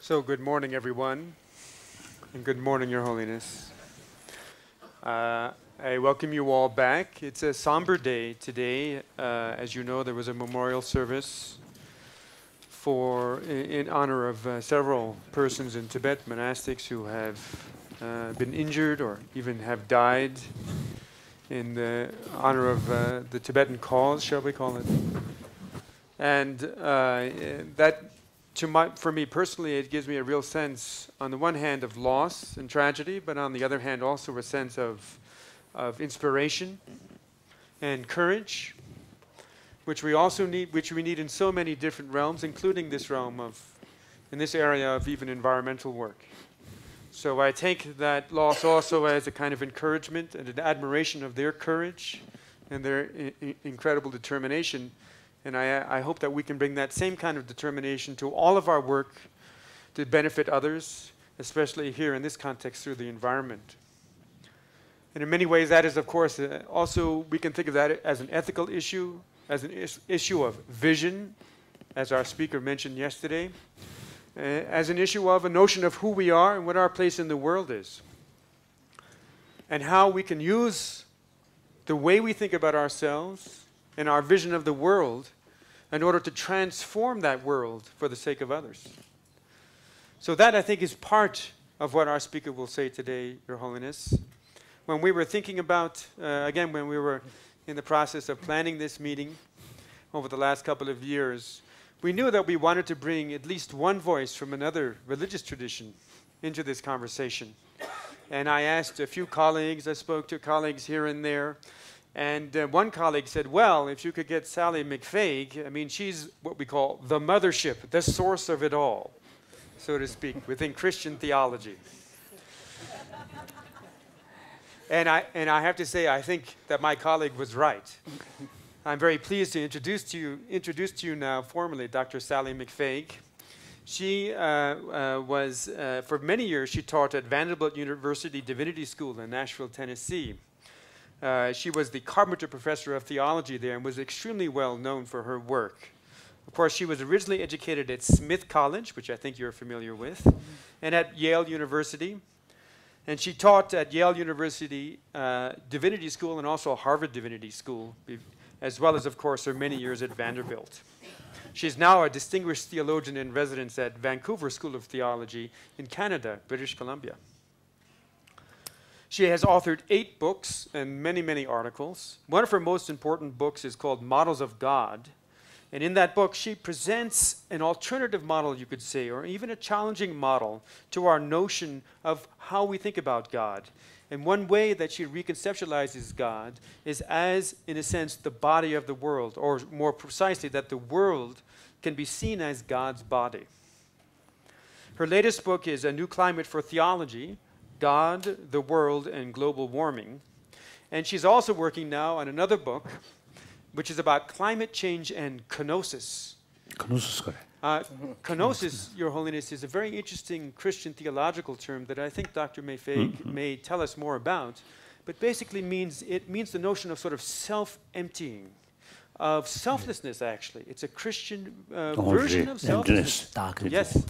So good morning, everyone, and good morning, Your Holiness. I welcome you all back. It's a somber day today. As you know, there was a memorial service in honor of several persons in Tibet, monastics who have been injured or even have died in the honor of the Tibetan cause, shall we call it. And for me personally, it gives me a real sense, on the one hand, of loss and tragedy, but on the other hand, also a sense of inspiration and courage, which we also need, which we need in so many different realms, including this realm in this area of even environmental work. So I take that loss also as a kind of encouragement and an admiration of their courage and their incredible determination. And I hope that we can bring that same kind of determination to all of our work to benefit others, especially here in this context through the environment. And in many ways, that is, of course, also we can think of that as an ethical issue, as an issue of vision, as our speaker mentioned yesterday, as an issue of a notion of who we are and what our place in the world is, and how we can use the way we think about ourselves and our vision of the world in order to transform that world for the sake of others. So that, I think, is part of what our speaker will say today, Your Holiness. When we were thinking about, again, when we were in the process of planning this meeting over the last couple of years, we knew that we wanted to bring at least one voice from another religious tradition into this conversation. And I asked a few colleagues, I spoke to colleagues here and there, and one colleague said, well, if you could get Sally Mcphee, I mean, she's what we call the mothership, the source of it all, so to speak, within Christian theology. And I have to say, I think that my colleague was right. I'm very pleased to introduce to you now formally Dr. Sally Mcphee. She was, for many years, she taught at Vanderbilt University Divinity School in Nashville, Tennessee. She was the Carpenter Professor of Theology there and was extremely well known for her work. Of course, she was originally educated at Smith College, which I think you're familiar with, and at Yale University. And she taught at Yale University Divinity School and also Harvard Divinity School, as well as, of course, her many years at Vanderbilt. She's now a distinguished theologian in residence at Vancouver School of Theology in Canada, British Columbia. She has authored 8 books and many, many articles. One of her most important books is called Models of God. And in that book, she presents an alternative model, you could say, or even a challenging model to our notion of how we think about God. And one way that she reconceptualizes God is as, in a sense, the body of the world, or more precisely, that the world can be seen as God's body. Her latest book is A New Climate for Theology, God, the World, and Global Warming. And she's also working now on another book, which is about climate change and kenosis. Kenosis, Your Holiness, is a very interesting Christian theological term that I think Dr. Mcphee may tell us more about, but basically it means the notion of sort of self-emptying, of selflessness, actually. It's a Christian version of selflessness. Yes,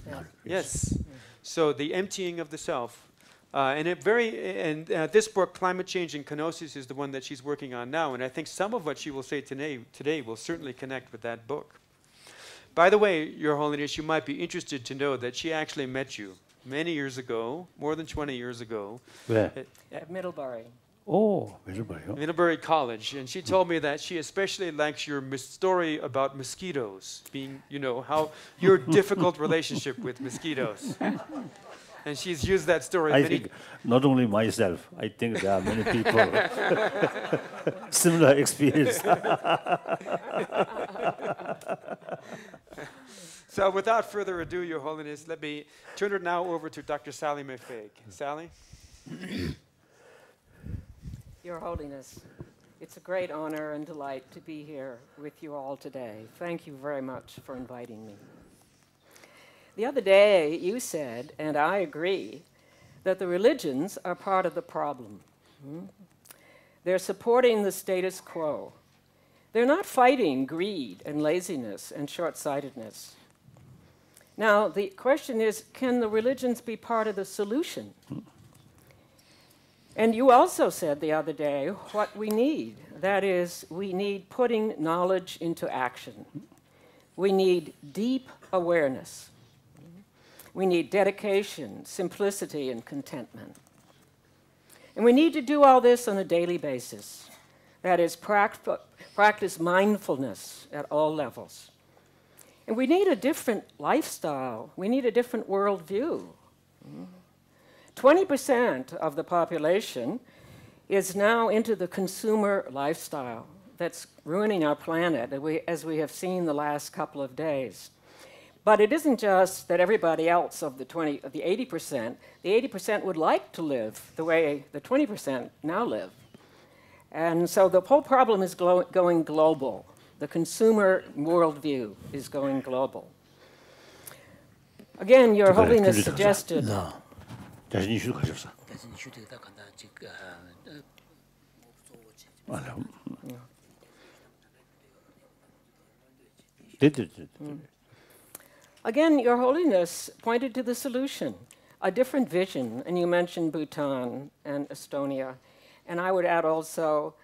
yes. So the emptying of the self. This book, Climate Change and Kenosis, is the one that she's working on now, and I think some of what she will say today will certainly connect with that book. By the way, Your Holiness, you might be interested to know that she actually met you many years ago, more than 20 years ago. Where? At Middlebury. Oh, Middlebury. Middlebury College, and she told me that she especially likes your story about mosquitoes, being, you know, how your difficult relationship with mosquitoes. And she's used that story. I think not only myself, I think there are many people similar experience. So without further ado, Your Holiness, let me turn it now over to Dr. Sally Mcphee. Sally? Your Holiness, it's a great honor and delight to be here with you all today. Thank you very much for inviting me. The other day, you said, and I agree, that the religions are part of the problem. They're supporting the status quo. They're not fighting greed and laziness and short-sightedness. Now, the question is, can the religions be part of the solution? And you also said the other day what we need. That is, we need putting knowledge into action. We need deep awareness. We need dedication, simplicity, and contentment. And we need to do all this on a daily basis. That is, practice mindfulness at all levels. And we need a different lifestyle. We need a different worldview. 20% of the population is now into the consumer lifestyle that's ruining our planet, as we have seen the last couple of days. But it isn't just that everybody else of the 80%, the 80% would like to live the way the 20% now live. And so the whole problem is going global. The consumer worldview is going global. Again, Your Holiness suggested... 자신이 휴득하셨어. Again, Your Holiness pointed to the solution, a different vision, and you mentioned Bhutan and Estonia, and I would add also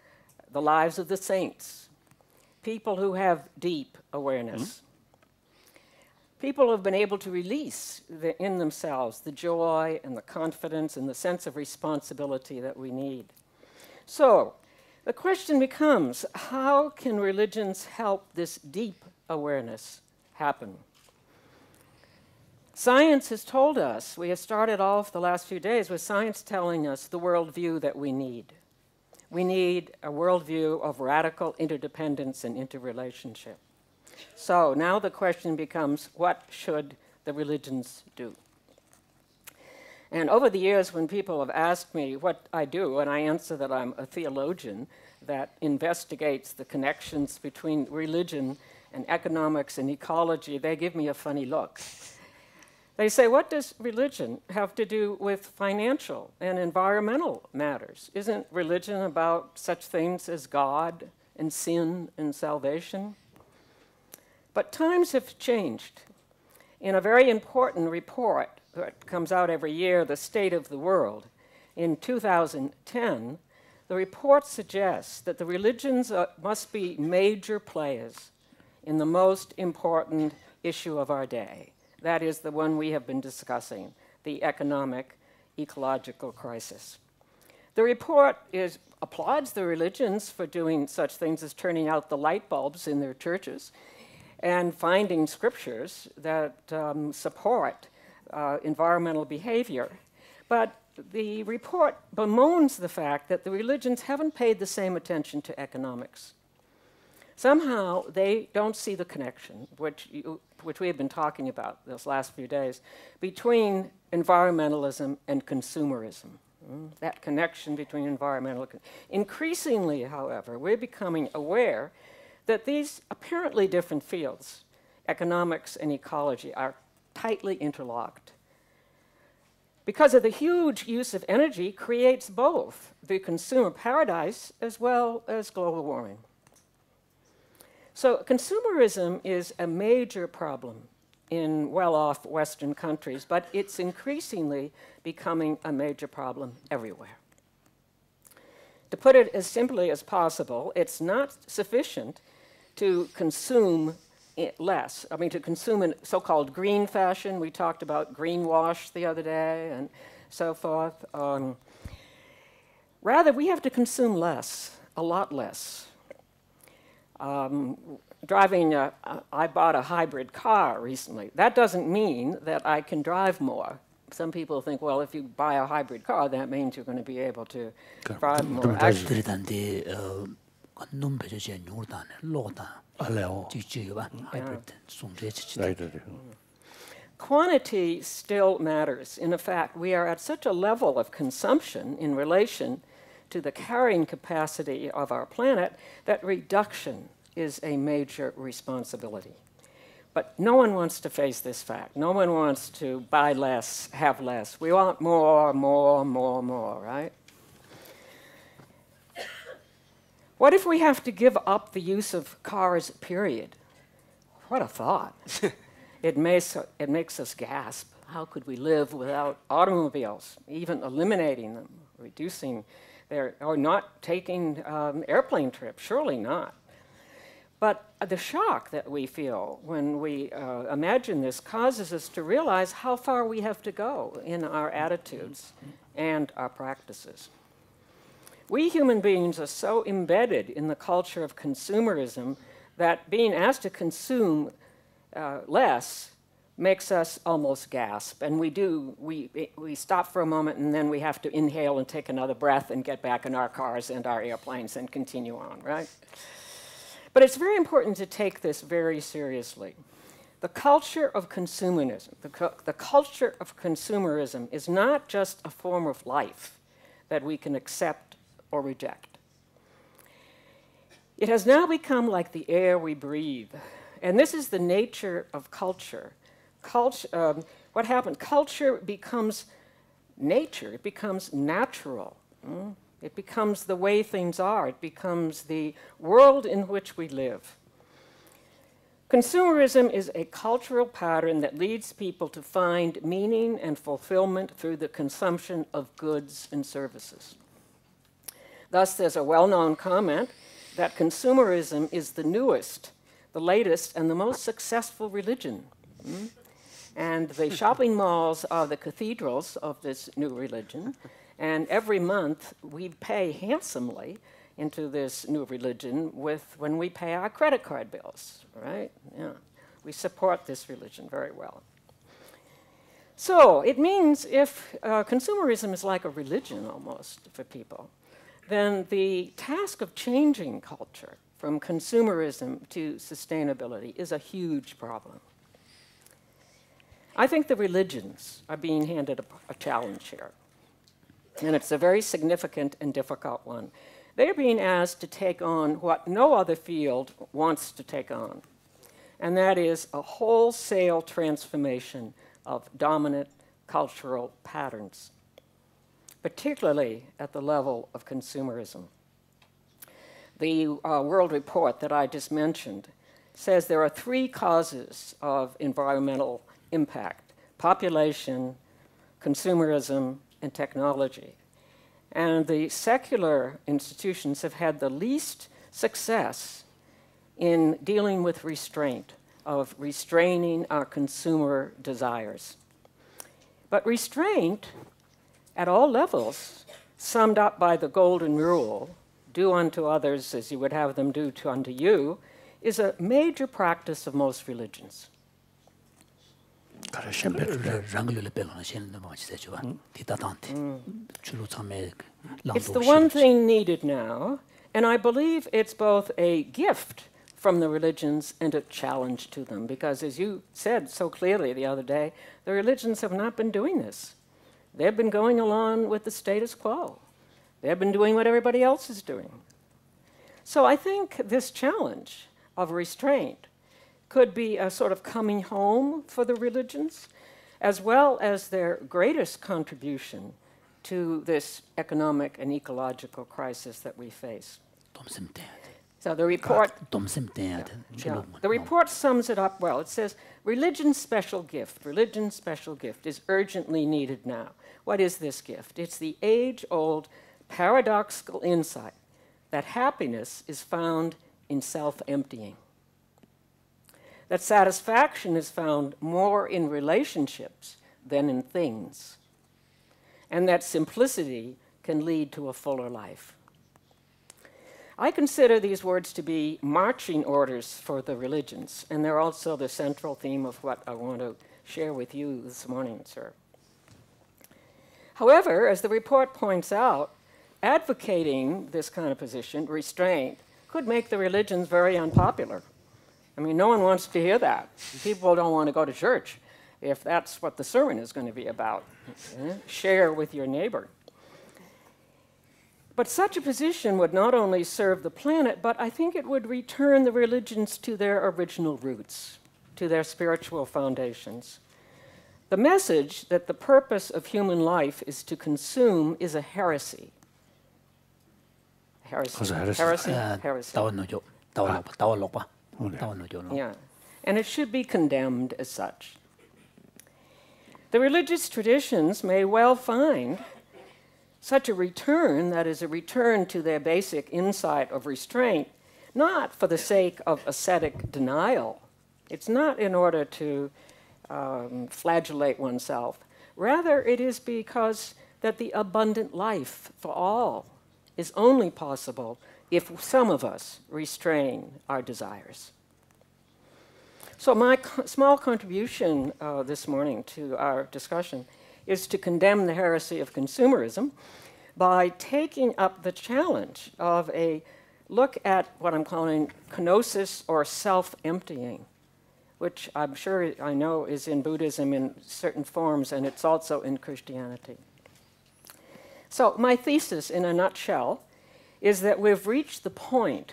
the lives of the saints, people who have deep awareness. People who have been able to release in themselves the joy and the confidence and the sense of responsibility that we need. So, the question becomes, how can religions help this deep awareness happen? Science has told us, we have started off the last few days with science telling us the worldview that we need. We need a worldview of radical interdependence and interrelationship. So now the question becomes, what should the religions do? And over the years, when people have asked me what I do, and I answer that I'm a theologian that investigates the connections between religion and economics and ecology, they give me a funny look. They say, what does religion have to do with financial and environmental matters? Isn't religion about such things as God and sin and salvation? But times have changed. In a very important report that comes out every year, The State of the World, in 2010, the report suggests that the religions must be major players in the most important issue of our day. That is the one we have been discussing, the economic, ecological crisis. The report applauds the religions for doing such things as turning out the light bulbs in their churches and finding scriptures that support environmental behavior. But the report bemoans the fact that the religions haven't paid the same attention to economics. Somehow they don't see the connection, which we have been talking about those last few days, between environmentalism and consumerism. That connection between increasingly, however, we're becoming aware that these apparently different fields, economics and ecology, are tightly interlocked. Because of the huge use of energy creates both the consumer paradise as well as global warming. So consumerism is a major problem in well-off Western countries, but it's increasingly becoming a major problem everywhere. To put it as simply as possible, it's not sufficient to consume less. I mean, to consume in so-called green fashion. We talked about greenwash the other day and so forth. Rather, we have to consume less, a lot less. I bought a hybrid car recently. That doesn't mean that I can drive more. Some people think, well, if you buy a hybrid car, that means you're going to be able to drive more. Quantity still matters. In fact, we are at such a level of consumption in relation to the carrying capacity of our planet that reduction is a major responsibility. But no one wants to face this fact. No one wants to buy less, have less. We want more, more, more, more, right? What if we have to give up the use of cars, period? What a thought. It makes us gasp. How could we live without automobiles, even eliminating them, reducing or not taking airplane trips? Surely not. But the shock that we feel when we imagine this causes us to realize how far we have to go in our attitudes and our practices. We human beings are so embedded in the culture of consumerism that being asked to consume less makes us almost gasp. And we stop for a moment and then we have to inhale and take another breath and get back in our cars and our airplanes and continue on, right? But it's very important to take this very seriously. The culture of consumerism, the culture of consumerism is not just a form of life that we can accept or reject. It has now become like the air we breathe. And this is the nature of culture. What happened? Culture becomes nature. It becomes natural. It becomes the way things are. It becomes the world in which we live. Consumerism is a cultural pattern that leads people to find meaning and fulfillment through the consumption of goods and services. Thus, there's a well-known comment that consumerism is the newest, the latest, and the most successful religion. And the shopping malls are the cathedrals of this new religion. And every month, we pay handsomely into this new religion when we pay our credit card bills, right? Yeah. We support this religion very well. So it means if consumerism is like a religion almost for people, then the task of changing culture from consumerism to sustainability is a huge problem. I think the religions are being handed a challenge here. And it's a very significant and difficult one. They're being asked to take on what no other field wants to take on. And that is a wholesale transformation of dominant cultural patterns, particularly at the level of consumerism. The World Report that I just mentioned says there are 3 causes of environmental impact: population, consumerism, and technology. And the secular institutions have had the least success in dealing with restraint, of restraining our consumer desires. But restraint at all levels, summed up by the golden rule, do unto others as you would have them do unto you, is a major practice of most religions. It's the one thing needed now, and I believe it's both a gift from the religions and a challenge to them, because as you said so clearly the other day, the religions have not been doing this. They've been going along with the status quo. They've been doing what everybody else is doing. So I think this challenge of restraint could be a sort of coming home for the religions, as well as their greatest contribution to this economic and ecological crisis that we face. So the report, the report sums it up well. It says, religion's special gift is urgently needed now. What is this gift? It's the age-old paradoxical insight that happiness is found in self-emptying, that satisfaction is found more in relationships than in things, and that simplicity can lead to a fuller life. I consider these words to be marching orders for the religions, and they're also the central theme of what I want to share with you this morning, sir. However, as the report points out, advocating this kind of position, restraint, could make the religions very unpopular. I mean, no one wants to hear that. People don't want to go to church if that's what the sermon is going to be about. Share with your neighbor. But such a position would not only serve the planet, but I think it would return the religions to their original roots, to their spiritual foundations. The message that the purpose of human life is to consume is a heresy. Heresy. Heresy. Heresy. Heresy. Yeah. and it should be condemned as such. The religious traditions may well find such a return, that is, a return to their basic insight of restraint, not for the sake of ascetic denial. It's not in order to flagellate oneself. Rather, it is because that the abundant life for all is only possible if some of us restrain our desires. So my small contribution this morning to our discussion is to condemn the heresy of consumerism by taking up the challenge of a look at what I'm calling kenosis, or self-emptying, which I'm sure I know is in Buddhism in certain forms, and it's also in Christianity. So my thesis, in a nutshell, is that we've reached the point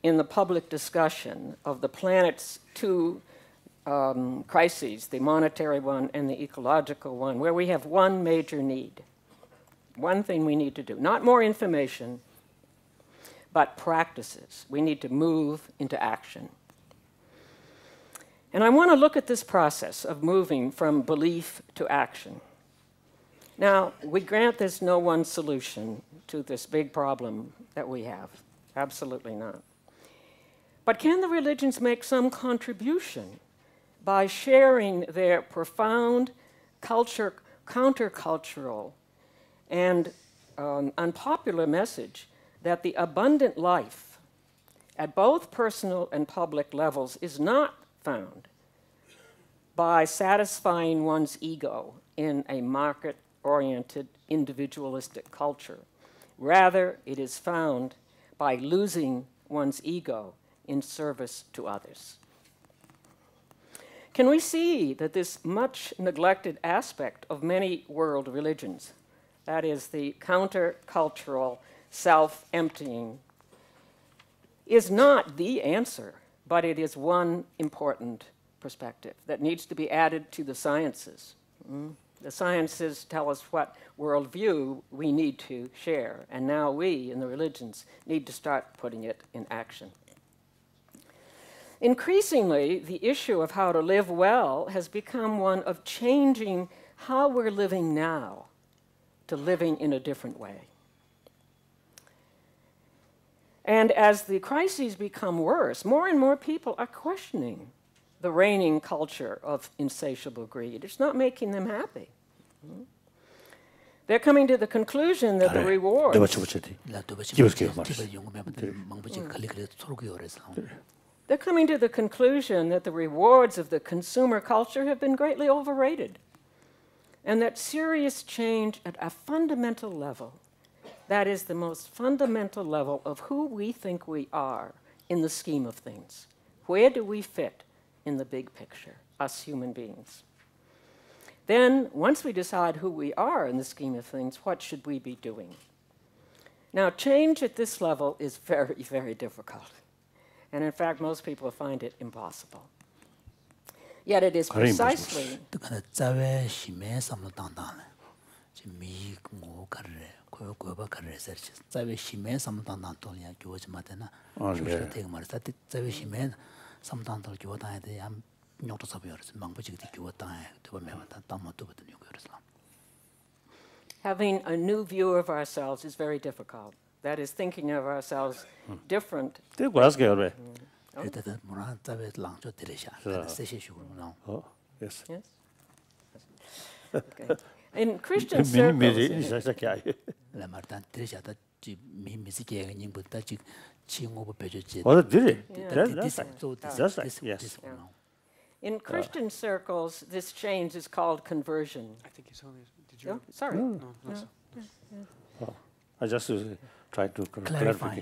in the public discussion of the planet's two crises, the monetary one and the ecological one, where we have one major need, one thing we need to do. Not more information, but practices. We need to move into action. And I want to look at this process of moving from belief to action. Now, we grant there's no one solution to this big problem that we have. Absolutely not. But can the religions make some contribution by sharing their profound countercultural and unpopular message that the abundant life at both personal and public levels is not found by satisfying one's ego in a market-oriented, individualistic culture. Rather, it is found by losing one's ego in service to others. Can we see that this much neglected aspect of many world religions, that is the countercultural self-emptying, is not the answer, but it is one important perspective that needs to be added to the sciences. The sciences tell us what worldview we need to share, and now we, in the religions, need to start putting it in action. Increasingly, the issue of how to live well has become one of changing how we're living now to living in a different way. And as the crises become worse, more and more people are questioning the reigning culture of insatiable greed. It's not making them happy. They're coming to the conclusion that the rewards... They're coming to the conclusion that the rewards of the consumer culture have been greatly overrated, and that serious change at a fundamental level, that is the most fundamental level of who we think we are in the scheme of things. Where do we fit in the big picture, us human beings? Then, once we decide who we are in the scheme of things, what should we be doing? Now, change at this level is very, very difficult. And in fact, most people find it impossible. Yet it is precisely... Having a new view of ourselves is very difficult. That is, thinking of ourselves different. Yes. Yes? Okay. In Christian circles... In Christian circles, this change is called conversion. I think His Holiness. Did you? Oh, sorry. No. I just try to clarify.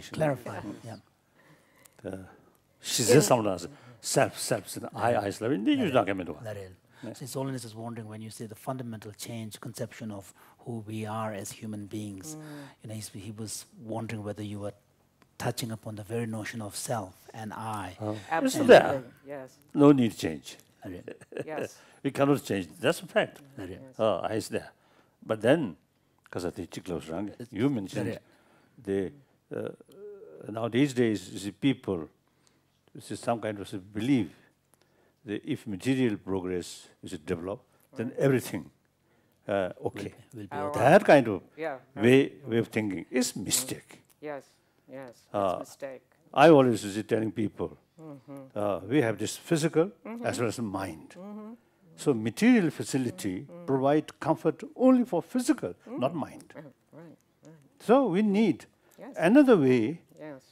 She says something self, I, His Holiness is wondering, when you say the fundamental change, conception of who we are as human beings, he was wondering whether you were touching upon the very notion of self and I. Absolutely. Yes. No need to change. Yes. We cannot change. That's a fact. I is there. But then, because I think you mentioned, now these days, you see people, this is some kind of belief if material progress is developed, then everything okay. Will be Our- That kind of Yeah. way of thinking is mistake. Yes. Yes. That's a mistake. I always is telling people, we have this physical as well as mind. So material facility provide comfort only for physical, not mind. Right. So we need Yes. another way Yes.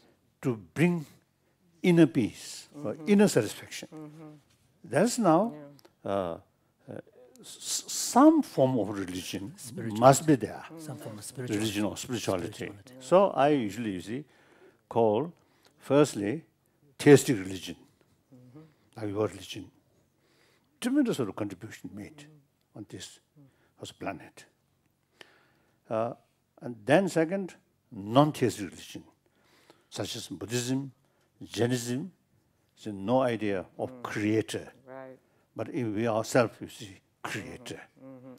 to bring inner peace or inner satisfaction. That's now some form of religion must be there. some form of spiritual Religion or spirituality. So I usually call firstly theistic religion, like your religion. Tremendous sort of contribution made on this as a planet. And then second, non-theistic religion, such as Buddhism, Jainism. So no idea of creator, Right. but if we ourselves, you see, creator.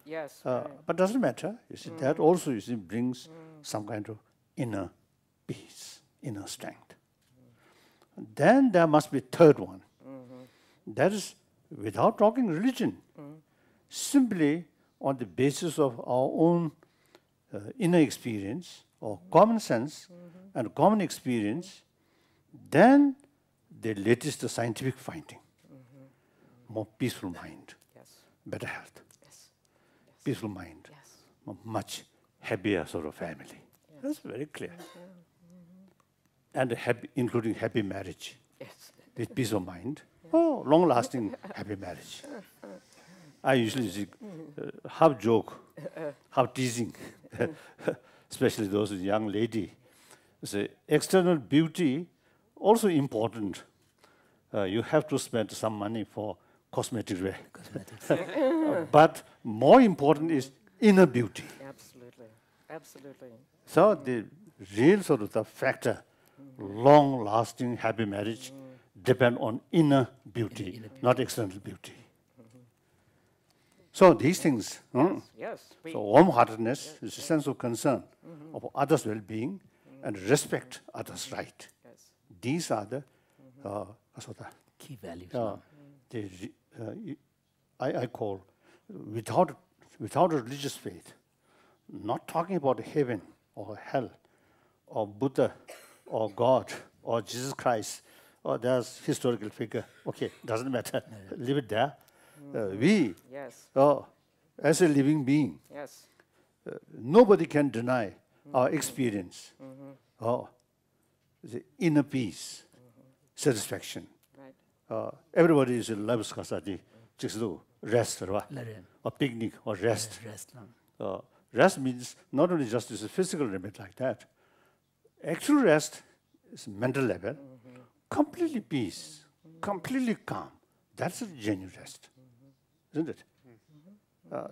Yes. But doesn't matter. You see, that also you see brings some kind of inner peace, inner strength. Then there must be third one. That is without talking religion, simply on the basis of our own inner experience or common sense and common experience, then the latest scientific finding, more peaceful mind, Yes. better health, Yes. peaceful mind, Yes. much happier sort of family. That's very clear. And happy, including happy marriage, Yes. with peace of mind. Oh, long-lasting happy marriage. I usually see, half joke, half teasing, especially those young lady. Say external beauty also important. You have to spend some money for cosmetic wear. But more important is inner beauty. Absolutely. Absolutely. So the real sort of the factor, long-lasting happy marriage, depend on inner beauty, not external beauty. So these things, Yes. We, so warm-heartedness is a sense of concern of others' well-being and respect others' right. yes. These are the sort of key values. I call without a religious faith, not talking about heaven or hell or Buddha or God or Jesus Christ or there's historical figure. Okay, doesn't matter. Leave it there. We, Yes. as a living being, Yes. nobody can deny our experience. The inner peace, satisfaction. Right. Everybody is loves kasadi, just do rest or picnic or rest. Rest. Rest means not only just as a physical limit like that. Actual rest is mental level, completely peace, completely calm. That's a genuine rest, isn't it?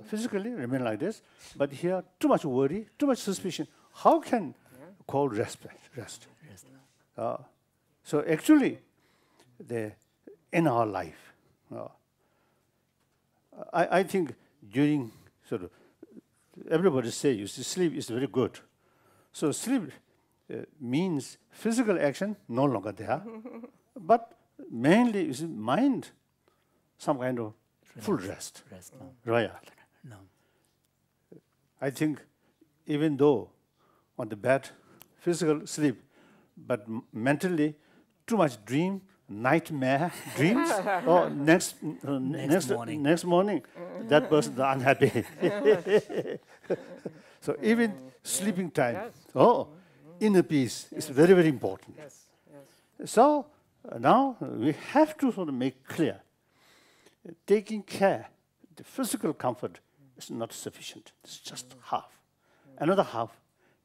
Physically remain like this, but here too much worry, too much suspicion. How can call rest? So actually, in our life, I think during sort of everybody say you see sleep is very good. So sleep means physical action no longer there, but mainly is mind some kind of full rest. Raya. No. I think even though on the bed, physical sleep, but mentally too much dream, nightmare dreams, or next morning, that person is unhappy. So even sleeping time, inner peace is very, very important. Yes. Yes. So now we have to sort of make clear, taking care, the physical comfort is not sufficient. It's just half. Another half,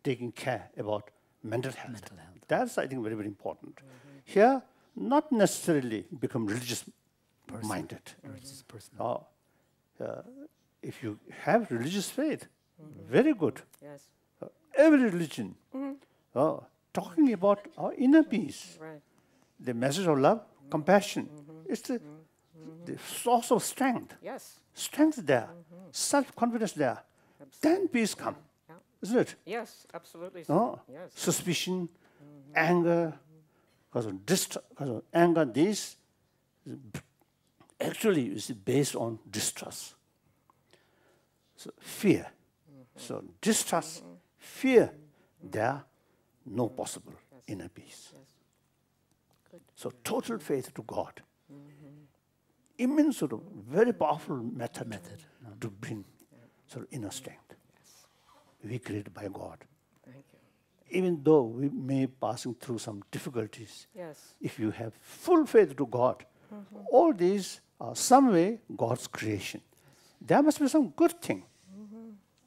taking care about mental health. That's, I think, very, very important. Here, not necessarily become religious-minded. Religious person. If you have religious faith, very good. Yes. Every religion, talking about our inner peace, Right. the message of love, compassion, it's the source of strength. Yes. Strength there, self-confidence there, then peace come, Yeah. isn't it? Yes. Absolutely. Yes. Suspicion, anger, because of anger, this actually is based on distrust. So fear. So distrust, fear, they are no possible inner peace. So total faith to God. Immense sort of very powerful method to bring sort of inner strength. We created by God. Thank you. Even though we may passing through some difficulties, Yes. if you have full faith to God, all these are some way God's creation. There must be some good thing,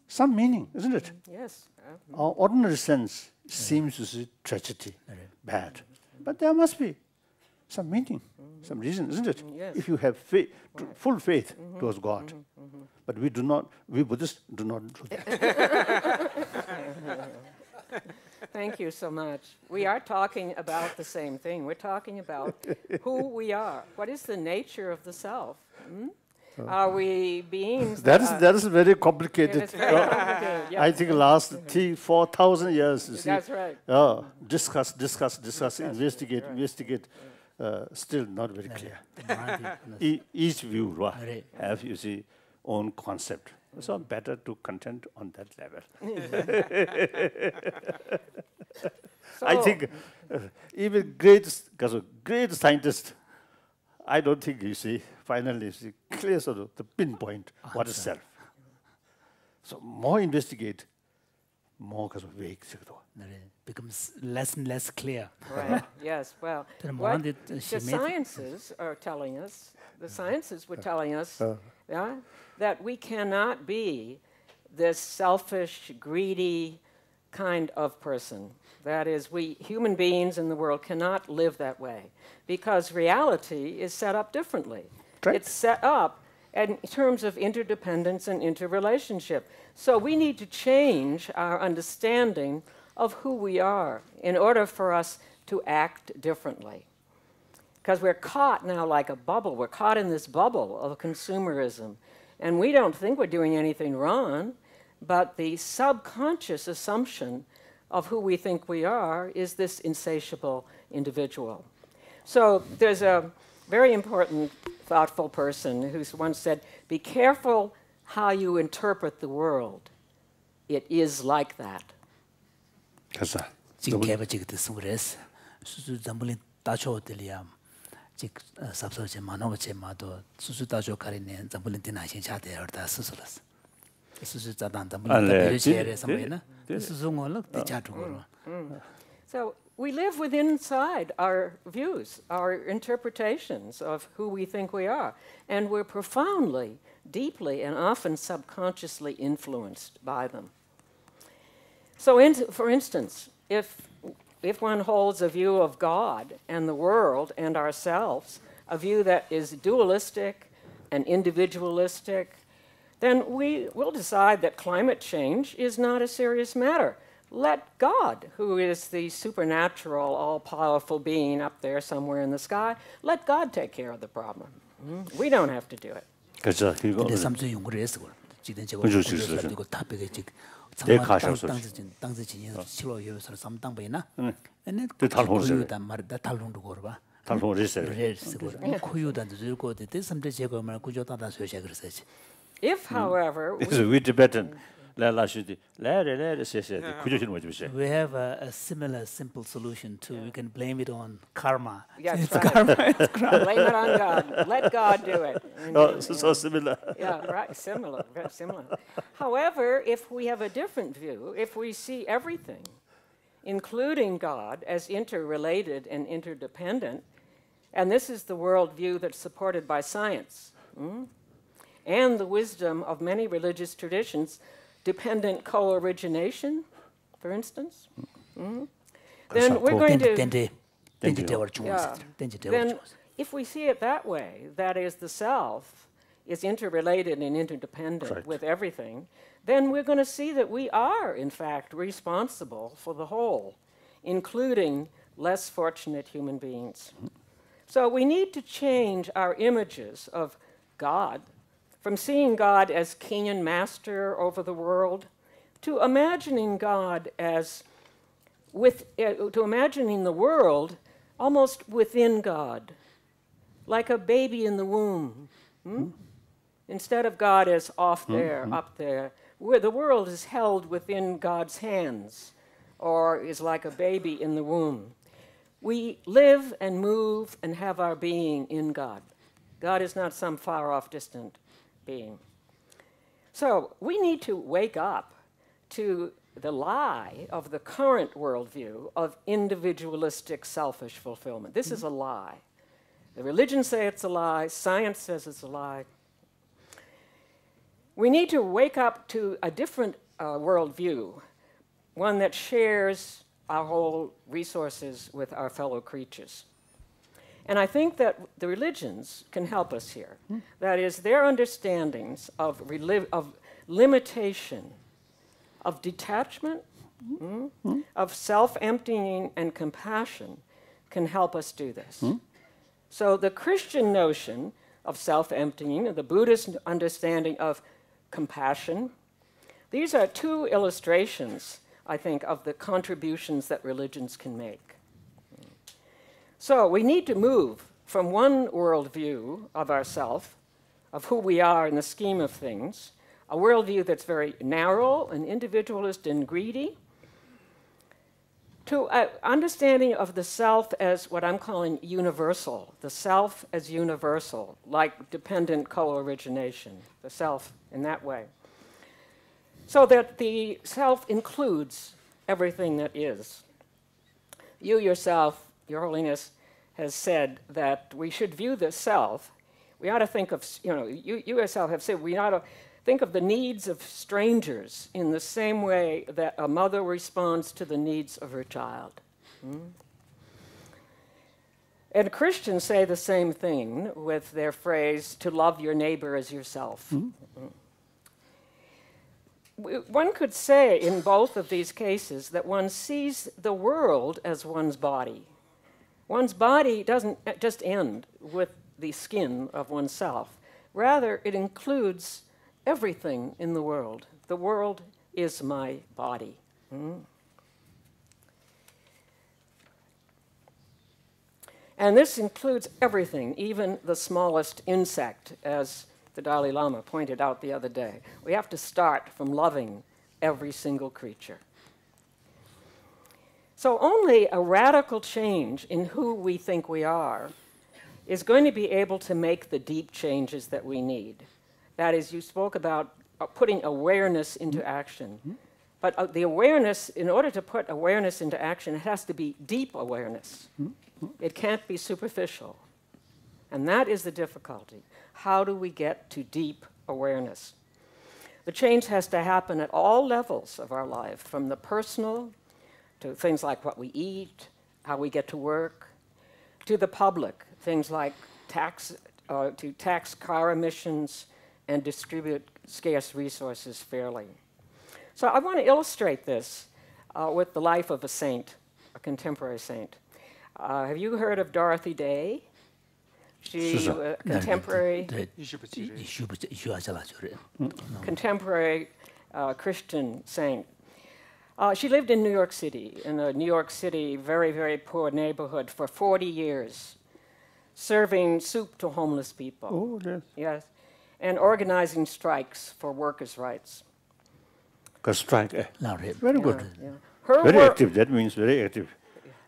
some meaning, isn't it? Yes. Our ordinary sense seems to see tragedy, bad. But there must be some meaning, some reason, isn't it? Yes. If you have faith, full faith towards God. But we Buddhists do not do that. Thank you so much. We are talking about the same thing. We're talking about who we are. What is the nature of the self? Are we beings? That is very complicated. It's very complicated, yes. I think last 3,000-4,000 years. You see, That's right. Discuss, investigate. Still not very clear. Each view have, you see, own concept. So better to content on that level. I think even great scientists, I don't think you see, finally see clear sort of the pinpoint what is self. So more investigate, more because of vague. Becomes less and less clear. Right. Yes. Well, The what moment the she made- sciences are telling us, the sciences were telling us, that we cannot be this selfish, greedy kind of person. That is, we human beings in the world cannot live that way because reality is set up differently. Right. It's set up in terms of interdependence and interrelationship. So we need to change our understanding of who we are in order for us to act differently. Because we're caught now like a bubble. We're caught in this bubble of consumerism. And we don't think we're doing anything wrong, but the subconscious assumption of who we think we are is this insatiable individual. So there's a very important, thoughtful person who once said, be careful how you interpret the world. It is like that. 지금 개발직 됐어 그래서 수수 담불린 따초들이야 즉 삽서제 만호제 마도 수수 따초 가리네 담불린 디나신 차대어다 스스로스 수수 자단 담불린 비르시에레 섬에나 수수응을 대자두고. So we live within inside our views, our interpretations of who we think we are, and we're profoundly, deeply, and often subconsciously influenced by them. So, for instance, if one holds a view of God and the world and ourselves, a view that is dualistic and individualistic, then we will decide that climate change is not a serious matter. Let God, who is the supernatural, all-powerful being up there somewhere in the sky, let God take care of the problem. We don't have to do it. 그렇죠. 근데 삼주 연구를 했어. 지금 제가 그럴 수 있어요. 그리고 탑백에 즉 내 가셔서 땅지 진에서 치료 요소를 삼땅 보이나? 네. 그 달혼을 고유단 말다 달혼도 걸어봐. 달혼을 했어요. 고유단도 들고 때 삼대 제거 말 구조다다 소시야 그랬어지. If, however, 그래서 we Tibetan we have a similar simple solution too. We can blame it on karma. Yes, It's right. karma. Blame it on God. Let God do it. so similar. Yeah, right, similar, very similar. However, if we have a different view, if we see everything, including God, as interrelated and interdependent, and this is the worldview that's supported by science, and the wisdom of many religious traditions, dependent co-origination, for instance, then we're going to... Then if we see it that way, that is, the self is interrelated and interdependent with everything, then we're going to see that we are, in fact, responsible for the whole, including less fortunate human beings. So we need to change our images of God from seeing God as king and master over the world to imagining God as to imagining the world almost within God, like a baby in the womb. Instead of God as off there, up there, where the world is held within God's hands, or is like a baby in the womb. We live and move and have our being in God. God is not some far-off, distant being. So we need to wake up to the lie of the current worldview of individualistic, selfish fulfillment. This is a lie. The religions say it's a lie. Science says it's a lie. We need to wake up to a different worldview, one that shares our whole resources with our fellow creatures. And I think that the religions can help us here. That is, their understandings of limitation, of detachment, of self-emptying and compassion can help us do this. So the Christian notion of self-emptying, the Buddhist understanding of compassion, these are two illustrations, I think, of the contributions that religions can make. So we need to move from one worldview of ourself, of who we are in the scheme of things, a worldview that's very narrow and individualist and greedy, to an understanding of the self as what I'm calling universal, the self as universal, like dependent co-origination, the self in that way. So that the self includes everything that is. You yourself, Your Holiness, has said that we should view the self, we ought to think of, you yourself have said we ought to think of the needs of strangers in the same way that a mother responds to the needs of her child. And Christians say the same thing with their phrase, to love your neighbor as yourself. One could say in both of these cases that one sees the world as one's body. One's body doesn't just end with the skin of oneself. Rather, it includes everything in the world. The world is my body. And this includes everything, even the smallest insect, as the Dalai Lama pointed out the other day. We have to start from loving every single creature. So only a radical change in who we think we are is going to be able to make the deep changes that we need. That is, you spoke about putting awareness into action. But the awareness, in order to put awareness into action, it has to be deep awareness. It can't be superficial. And that is the difficulty. How do we get to deep awareness? The change has to happen at all levels of our life, from the personal to things like what we eat, how we get to work, to the public, things like tax car emissions and distribute scarce resources fairly. So I want to illustrate this with the life of a saint, a contemporary saint. Have you heard of Dorothy Day? She a contemporary contemporary Christian saint. She lived in New York City, in a New York City very, very poor neighborhood for 40 years, serving soup to homeless people. Oh, yes. Yes, and organizing strikes for workers' rights. Because strike, very good. Yeah. Very active, that means very active.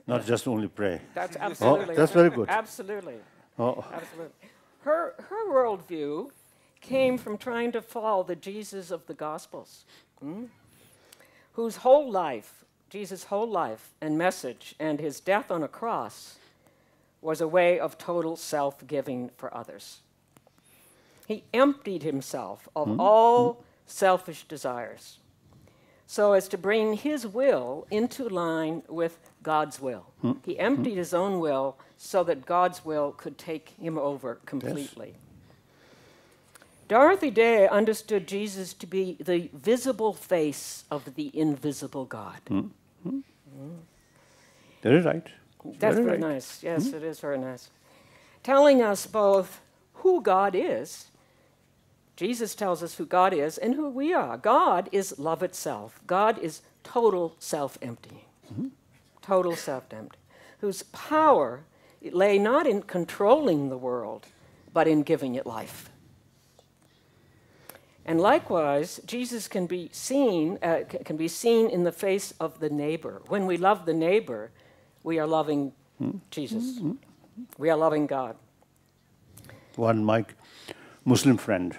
Not just only pray. That's absolutely. That's very good. Absolutely. Absolutely. Her worldview came from trying to follow the Jesus of the Gospels, whose whole life, Jesus' whole life and message and his death on a cross was a way of total self-giving for others. He emptied himself of all selfish desires so as to bring his will into line with God's will. He emptied his own will so that God's will could take him over completely. Yes. Dorothy Day understood Jesus to be the visible face of the invisible God. Very right. That's very nice. Yes, it is very nice. Telling us both who God is. Jesus tells us who God is and who we are. God is love itself. God is total self-emptying. Total self-emptying. Whose power lay not in controlling the world, but in giving it life. And likewise, Jesus can be seen in the face of the neighbor. When we love the neighbor, we are loving Jesus. We are loving God. My Muslim friend,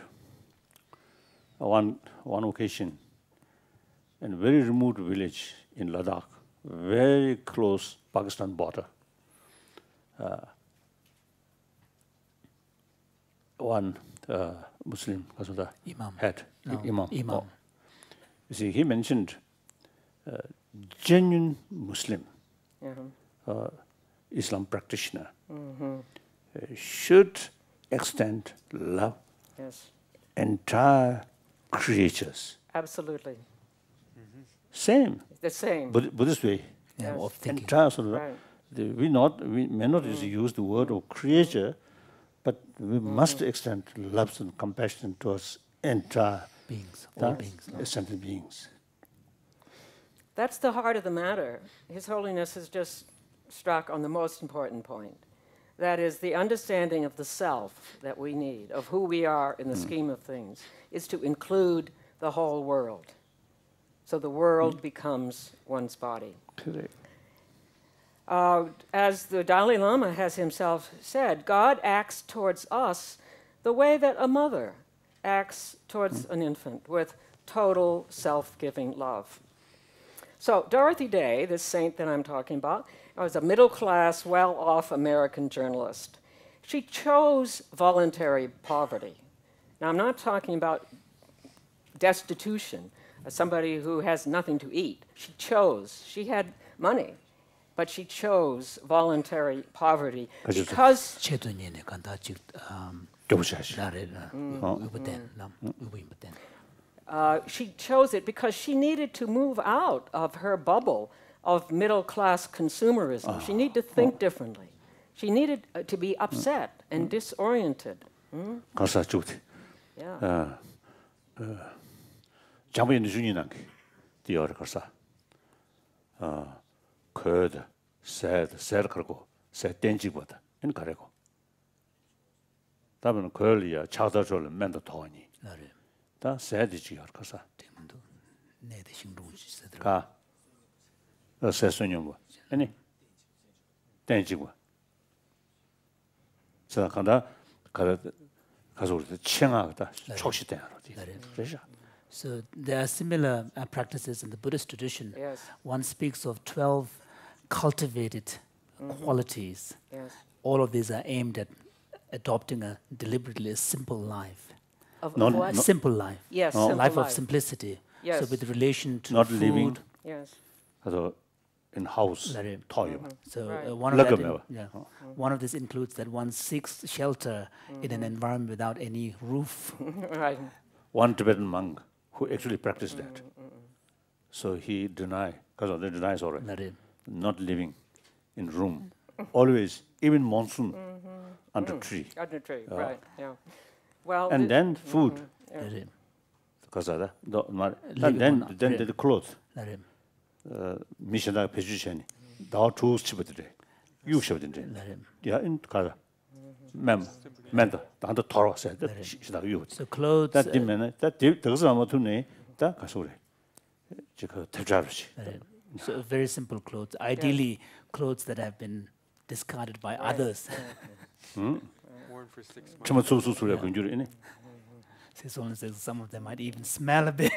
one occasion, in a very remote village in Ladakh, very close Pakistan border, one Muslim Imam. You see, he mentioned genuine Muslim, Islam practitioner, should extend love entire creatures. Absolutely. Same. The same. Buddhist way. Of thinking. Entire sort of, we may not use the word of creature, but we must extend love and compassion towards entire beings, all beings, sentient beings. That's the heart of the matter. His Holiness has just struck on the most important point. That is, the understanding of the self that we need, of who we are in the scheme of things, is to include the whole world. So the world becomes one's body. Correct. As the Dalai Lama has himself said, God acts towards us the way that a mother acts towards an infant, with total self-giving love. So Dorothy Day, this saint that I'm talking about, was a middle-class, well-off American journalist. She chose voluntary poverty. Now, I'm not talking about destitution, somebody who has nothing to eat. She had money, but she chose voluntary poverty because she chose it because she needed to move out of her bubble of middle-class consumerism. She needed to think differently. She needed to be upset and disoriented. Yeah. 장부인의 주인한 게 디어를 가서 그드 셋 그러고 셋 땡지보다 인 가래고 다음은 걸리야 차다절 맨도 더니 다 셋이지 가서 지금도 내 대신 루지 가 세선용 뭐 아니 땡지고 자 간다 가서 우리 치행하다 촉시대하러 그래서 So there are similar practices in the Buddhist tradition. Yes. One speaks of 12 cultivated qualities. Yes. All of these are aimed at adopting a deliberately simple life. Of what? Simple life. Yes, A simple life of life. simplicity. Yes. So with relation to not food. living Yes. 그래서 in house toyo. So Right. one of these includes that one seeks shelter in an environment without any roof. Right. One Tibetan monk who actually practiced that. So he denies already. Not living in room. Always, even monsoon, under tree. Under tree, right, yeah. Well, And then food. Because of that. And then the clothes. 미션다 배주시니. 다 투스 집어들래. 유셔든데. 야, 인 가자. 맨다. 단도 돌아서 시다 유. So clothes. that 되면은 that 더서 아마 두네. 다 가서 그래. 그 대자르시. So very simple clothes. Ideally, clothes that have been discarded by others. Worn for 6 months. 좀 소소소리야 근줄이네. His Holiness says some of them might even smell a bit.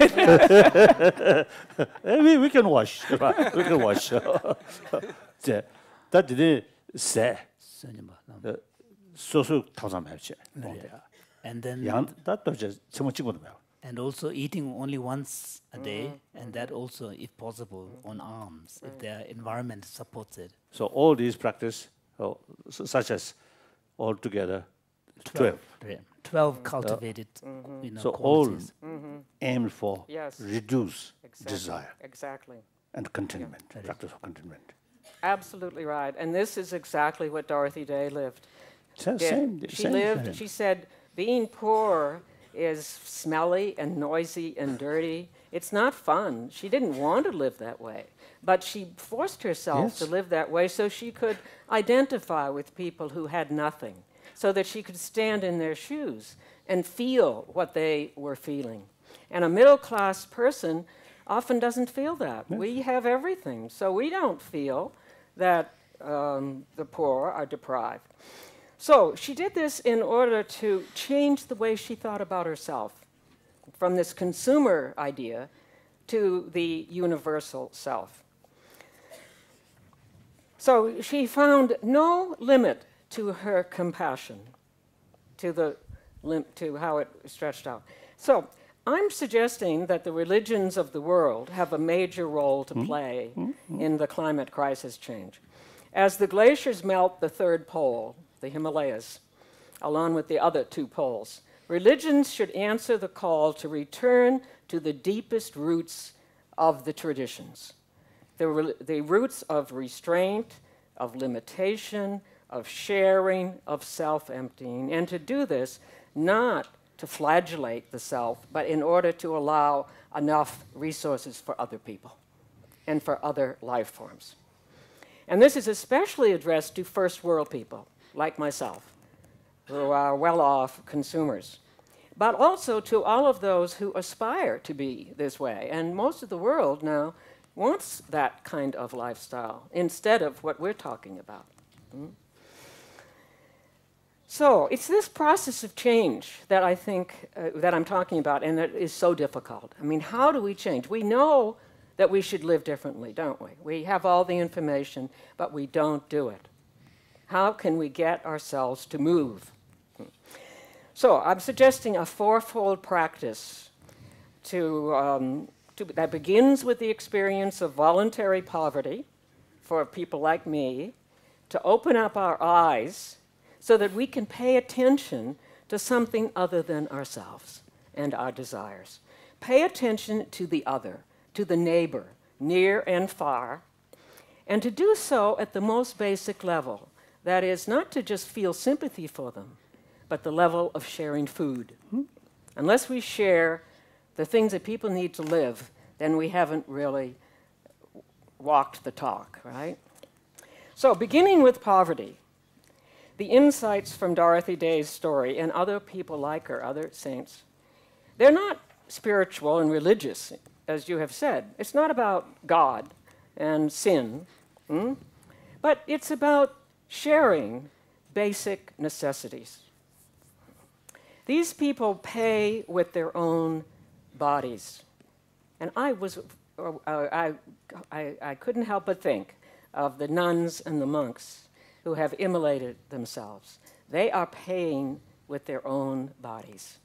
We can wash. We can wash. That did say. 소소 타자매치. And then that just 좀 찍어도 봐요. and also eating only once a day, and that also, if possible, on alms, if their environment supports it. So all these practice, such as altogether 12. 12 cultivated, So qualities. all aimed for reduce Exactly. desire Exactly. and contentment, practice of contentment. Absolutely right. And this is exactly what Dorothy Day lived. Same. She lived, she said, being poor is smelly and noisy and dirty. It's not fun. She didn't want to live that way, but she forced herself to live that way so she could identify with people who had nothing, so that she could stand in their shoes and feel what they were feeling. And a middle-class person often doesn't feel that. Yes. We have everything, so we don't feel that the poor are deprived. So she did this in order to change the way she thought about herself, from this consumer idea to the universal self. So she found no limit to her compassion, to how it stretched out. So I'm suggesting that the religions of the world have a major role to play in the climate crisis change. As the glaciers melt the third pole, the Himalayas, along with the other two poles, religions should answer the call to return to the deepest roots of the traditions, the roots of restraint, of limitation, of sharing, of self-emptying, and to do this not to flagellate the self, but in order to allow enough resources for other people and for other life forms. And this is especially addressed to first world people, like myself, who are well-off consumers, but also to all of those who aspire to be this way. And most of the world now wants that kind of lifestyle instead of what we're talking about. So it's this process of change that I think that I'm talking about, and that is so difficult. I mean, how do we change? We know that we should live differently, don't we? We have all the information, but we don't do it. How can we get ourselves to move? So I'm suggesting a fourfold practice that begins with the experience of voluntary poverty for people like me, to open up our eyes so that we can pay attention to something other than ourselves and our desires. Pay attention to the other, to the neighbor, near and far, and to do so at the most basic level. That is, not to just feel sympathy for them, but the level of sharing food. Unless we share the things that people need to live, then we haven't really walked the talk, right? So, beginning with poverty, the insights from Dorothy Day's story and other people like her, other saints, they're not spiritual and religious, as you have said. It's not about God and sin, but it's about sharing basic necessities. These people pay with their own bodies. And I couldn't help but think of the nuns and the monks who have immolated themselves. They are paying with their own bodies.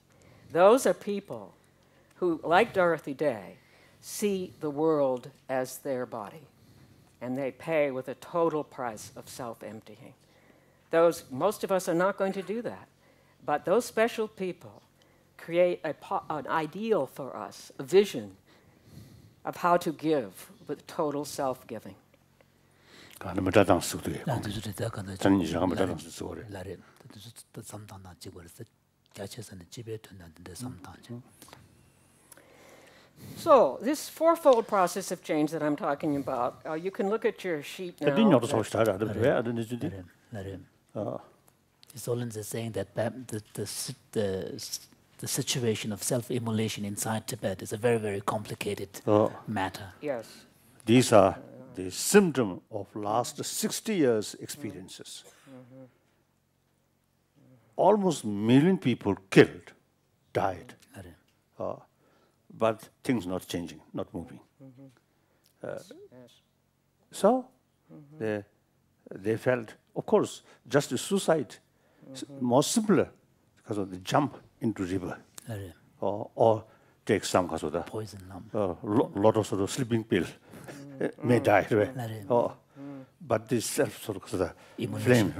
Those are people who, like Dorothy Day, see the world as their body, and they pay with a total price of self-emptying. Most of us are not going to do that, but those special people create an ideal for us, a vision of how to give with total self-giving. So, this fourfold process of change that I'm talking about, you can look at your sheet now. His Holiness is saying that the situation of self-immolation inside Tibet is a very, very complicated matter. Yes. These are the symptom of last 60 years experiences. Almost 1 million people killed, died. But things not changing, not moving. So they felt, of course, just a suicide, more simpler because of the jump into river, or take some because of the poison, lot of sort of sleeping pill, may die. But this self sort of the flame,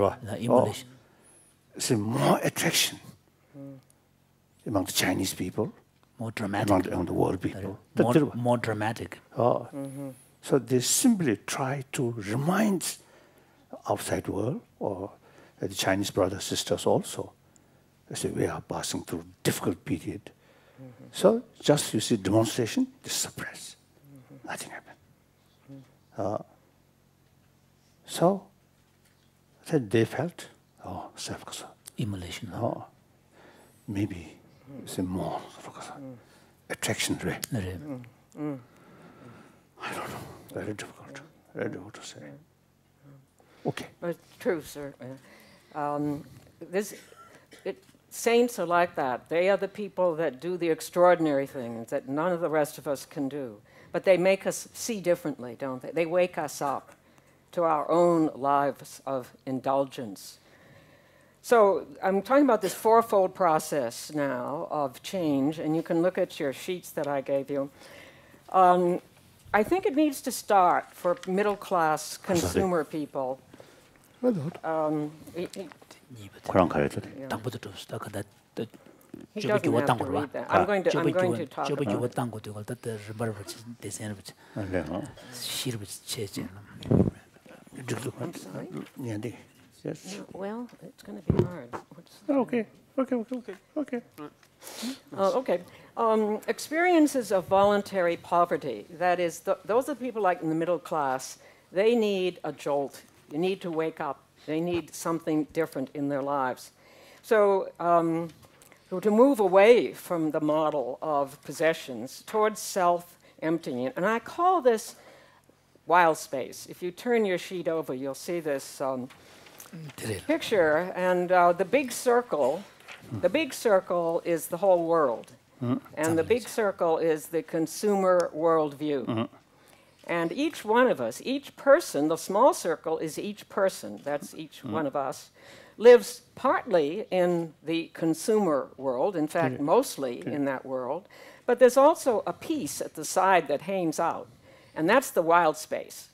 see more attraction among the Chinese people. More dramatic. Among the world people. More dramatic. So they simply try to remind outside world, or the Chinese brothers, sisters also, You see, we are passing through difficult period. So just you see demonstration, just suppress. Nothing happened. So then they felt, oh, self-kasa. Immolation. Oh, maybe it's more attraction rate. I don't know. Very difficult. Very difficult to say. Okay. It's true, sir. Saints are like that. They are the people that do the extraordinary things that none of the rest of us can do. But they make us see differently, don't they? They wake us up to our own lives of indulgence. So I'm talking about this fourfold process now of change, and you can look at your sheets that I gave you. I think it needs to start for middle-class consumer people. 그런 가야 돼. 당부도 줬다. 근데 He doesn't have to read that. I'm going to talk about it. 저번 주에 당고 되고 그때 르바르 대세는 네. 시르 체제. Yes. Well, it's going to be hard. Okay. Okay. Experiences of voluntary poverty. That is, those are people like in the middle class. They need a jolt. You need to wake up. They need something different in their lives. So to move away from the model of possessions towards self-emptying. And I call this wild space. If you turn your sheet over, you'll see this picture. And the big circle is the whole world. And the big circle is the consumer worldview. And each one of us, each person, the small circle is each person, that's each one of us, lives partly in the consumer world, in fact, mostly in that world, but there's also a piece at the side that hangs out, and that's the wild space.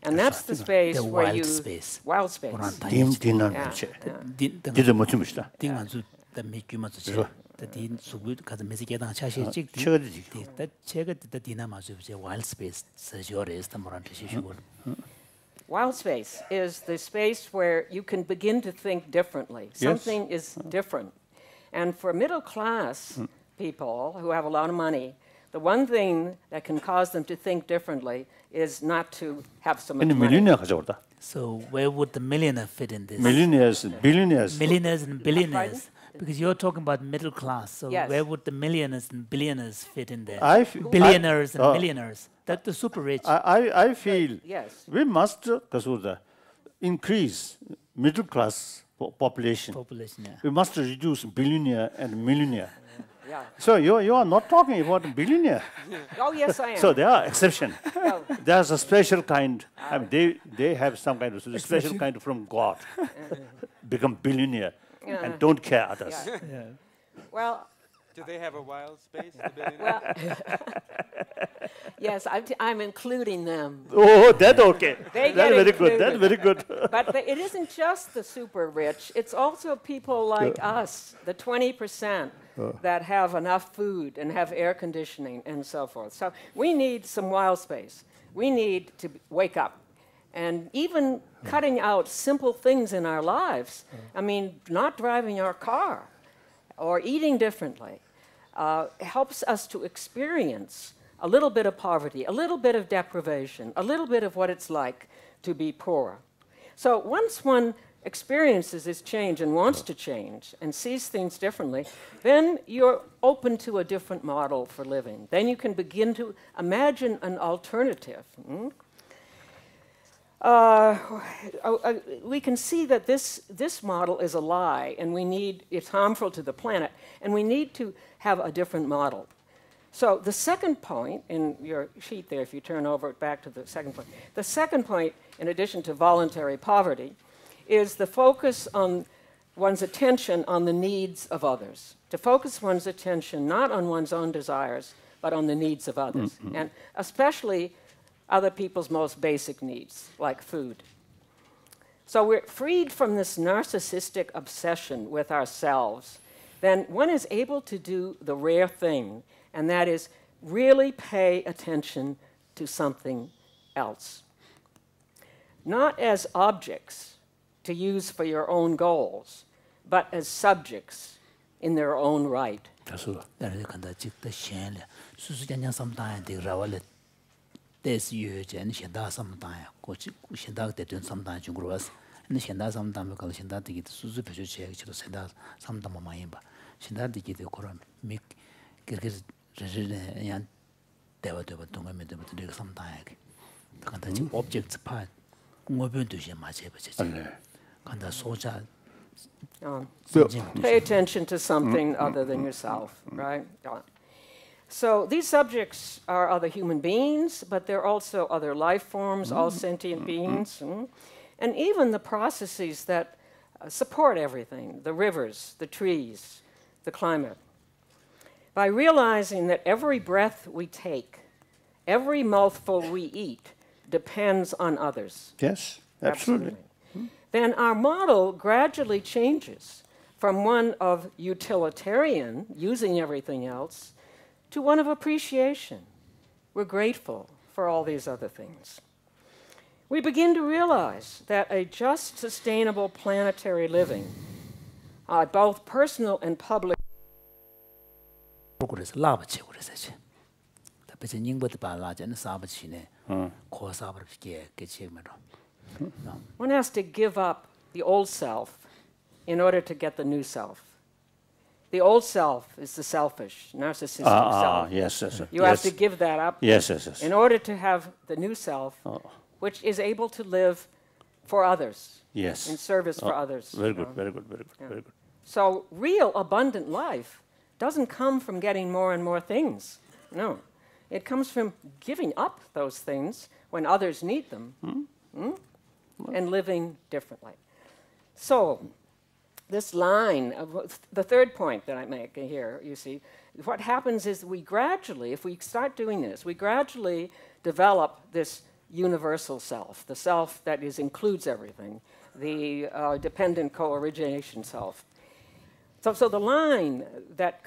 And that's the space where you... Wild space. the subu kaza mesi gedang chashi chik the chega the dina mazu wild space sejores the morante shishugol. Wild space is the space where you can begin to think differently. Something is different. And for middle class people who have a lot of money, the one thing that can cause them to think differently is not to have so much money. So where would the millionaire fit in this? Millionaires, billionaires. Millionaires and billionaires. Because you're talking about middle class, so where would the millionaires and billionaires fit in there? Billionaires and millionaires. That's the super rich. I feel we must increase middle class population. We must reduce billionaire and millionaire. So you are not talking about billionaire. Oh yes, I am. So there are exceptions. There's a special kind. I mean, they have some kind of special kind from God. Become billionaire and don't care others. Well, do they have a wild space? The billionaires? Yes, I'm including them. Oh, that's okay. That's very good. That's very good. But it isn't just the super rich. It's also people like us, the 20%. That have enough food and have air conditioning and so forth. So we need some wild space. We need to wake up. And even cutting out simple things in our lives, I mean, not driving our car or eating differently, helps us to experience a little bit of poverty, a little bit of deprivation, a little bit of what it's like to be poor. So once one experiences this change and wants to change and sees things differently, then you're open to a different model for living. Then you can begin to imagine an alternative. We can see that this model is a lie, and it's harmful to the planet, and we need to have a different model. So the second point in your sheet there, if you turn over back to the second point, the second point, in addition to voluntary poverty, is the focus on one's attention on the needs of others. To focus one's attention not on one's own desires, but on the needs of others, and especially other people's most basic needs, like food. So we're freed from this narcissistic obsession with ourselves. Then one is able to do the rare thing, and that is really pay attention to something else. Not as objects to use for your own goals, but as subjects in their own right. That's all. There you can the shell. Susan sometimes the rawlet. There's huge and Shenda sometimes, coach Shenda, they do sometimes you grow us, and Shenda sometimes because Shenda to get Suzu check to send out sometime on my imba. Shenda to get the Koran, make Kirkis and Deva to do sometime. Contact objects part, moving to Shema Chepa. Contact soldier. Pay attention to something other than yourself, right? So these subjects are other human beings, but they're also other life forms, all sentient beings, and even the processes that support everything, the rivers, the trees, the climate. By realizing that every breath we take, every mouthful we eat, depends on others. Yes, absolutely. Then our model gradually changes from one of utilitarian, using everything else, to one of appreciation. We're grateful for all these other things. We begin to realize that a just, sustainable planetary living, both personal and public, one has to give up the old self in order to get the new self. The old self is the selfish, narcissistic self. Yes, yes, you have to give that up in order to have the new self, which is able to live for others, in service for others. Very good, very good, very good, very good. So real abundant life doesn't come from getting more and more things. No. It comes from giving up those things when others need them and living differently. So this line, the third point that I make here, you see, what happens is we gradually, if we start doing this, we gradually develop this universal self, the self that includes everything, the dependent co-origination self. So the line that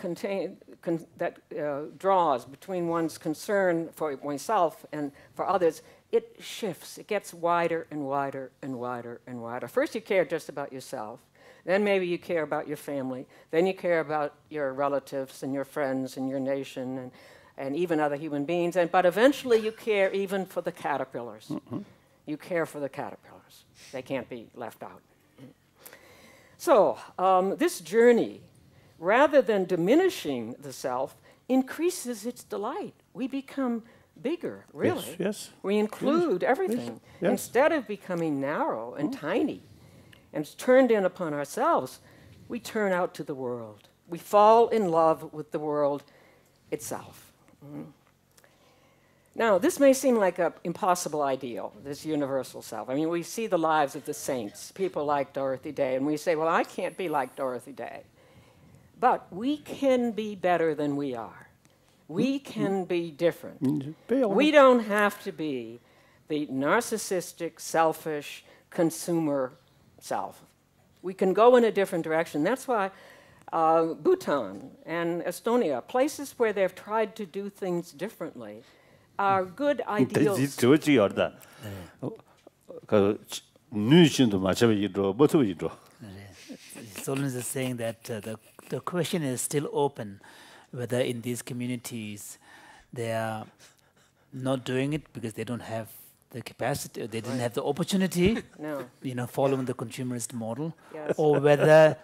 draws between one's concern for oneself and for others, it shifts. It gets wider and wider and wider and wider. First you care just about yourself. Then maybe you care about your family. Then you care about your relatives and your friends and your nation and even other human beings. But eventually you care even for the caterpillars. You care for the caterpillars. They can't be left out. So this journey, rather than diminishing the self, increases its delight. We become bigger, really. Yes. We include everything. Yes. Instead of becoming narrow and tiny and turned in upon ourselves, we turn out to the world. We fall in love with the world itself. Now, this may seem like an impossible ideal, this universal self. I mean, we see the lives of the saints, people like Dorothy Day, and we say, well, I can't be like Dorothy Day. But we can be better than we are. We can be different. We don't have to be the narcissistic, selfish, consumer self. We can go in a different direction. That's why Bhutan and Estonia, places where they've tried to do things differently, are good ideals. His Holiness is saying that the question is still open whether in these communities they are not doing it because they don't have the capacity, they didn't have the opportunity, following the consumerist model, or whether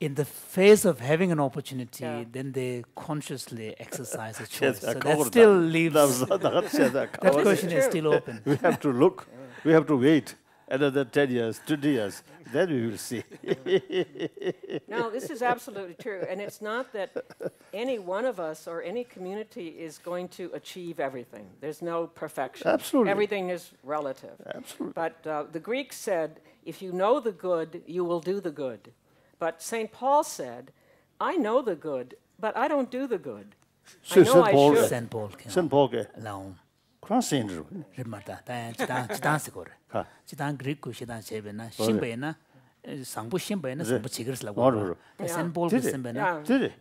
in the face of having an opportunity, then they consciously exercise a choice. So that still leaves, that question is still open. We have to look, we have to wait another 10 years, 20 years, then we will see. No, this is absolutely true. And it's not that any one of us or any community is going to achieve everything. There's no perfection. Absolutely. Everything is relative. Absolutely. But the Greeks said, if you know the good, you will do the good. But St. Paul said, I know the good, but I don't do the good. I know I should. St. Paul. St. Paul. Crossing. Remember that. Chitan Greek, Chitan Chebena, Shimbena, Sambu Shimbena, Sambu Chigers Lago. St. Paul Simbena. Did it?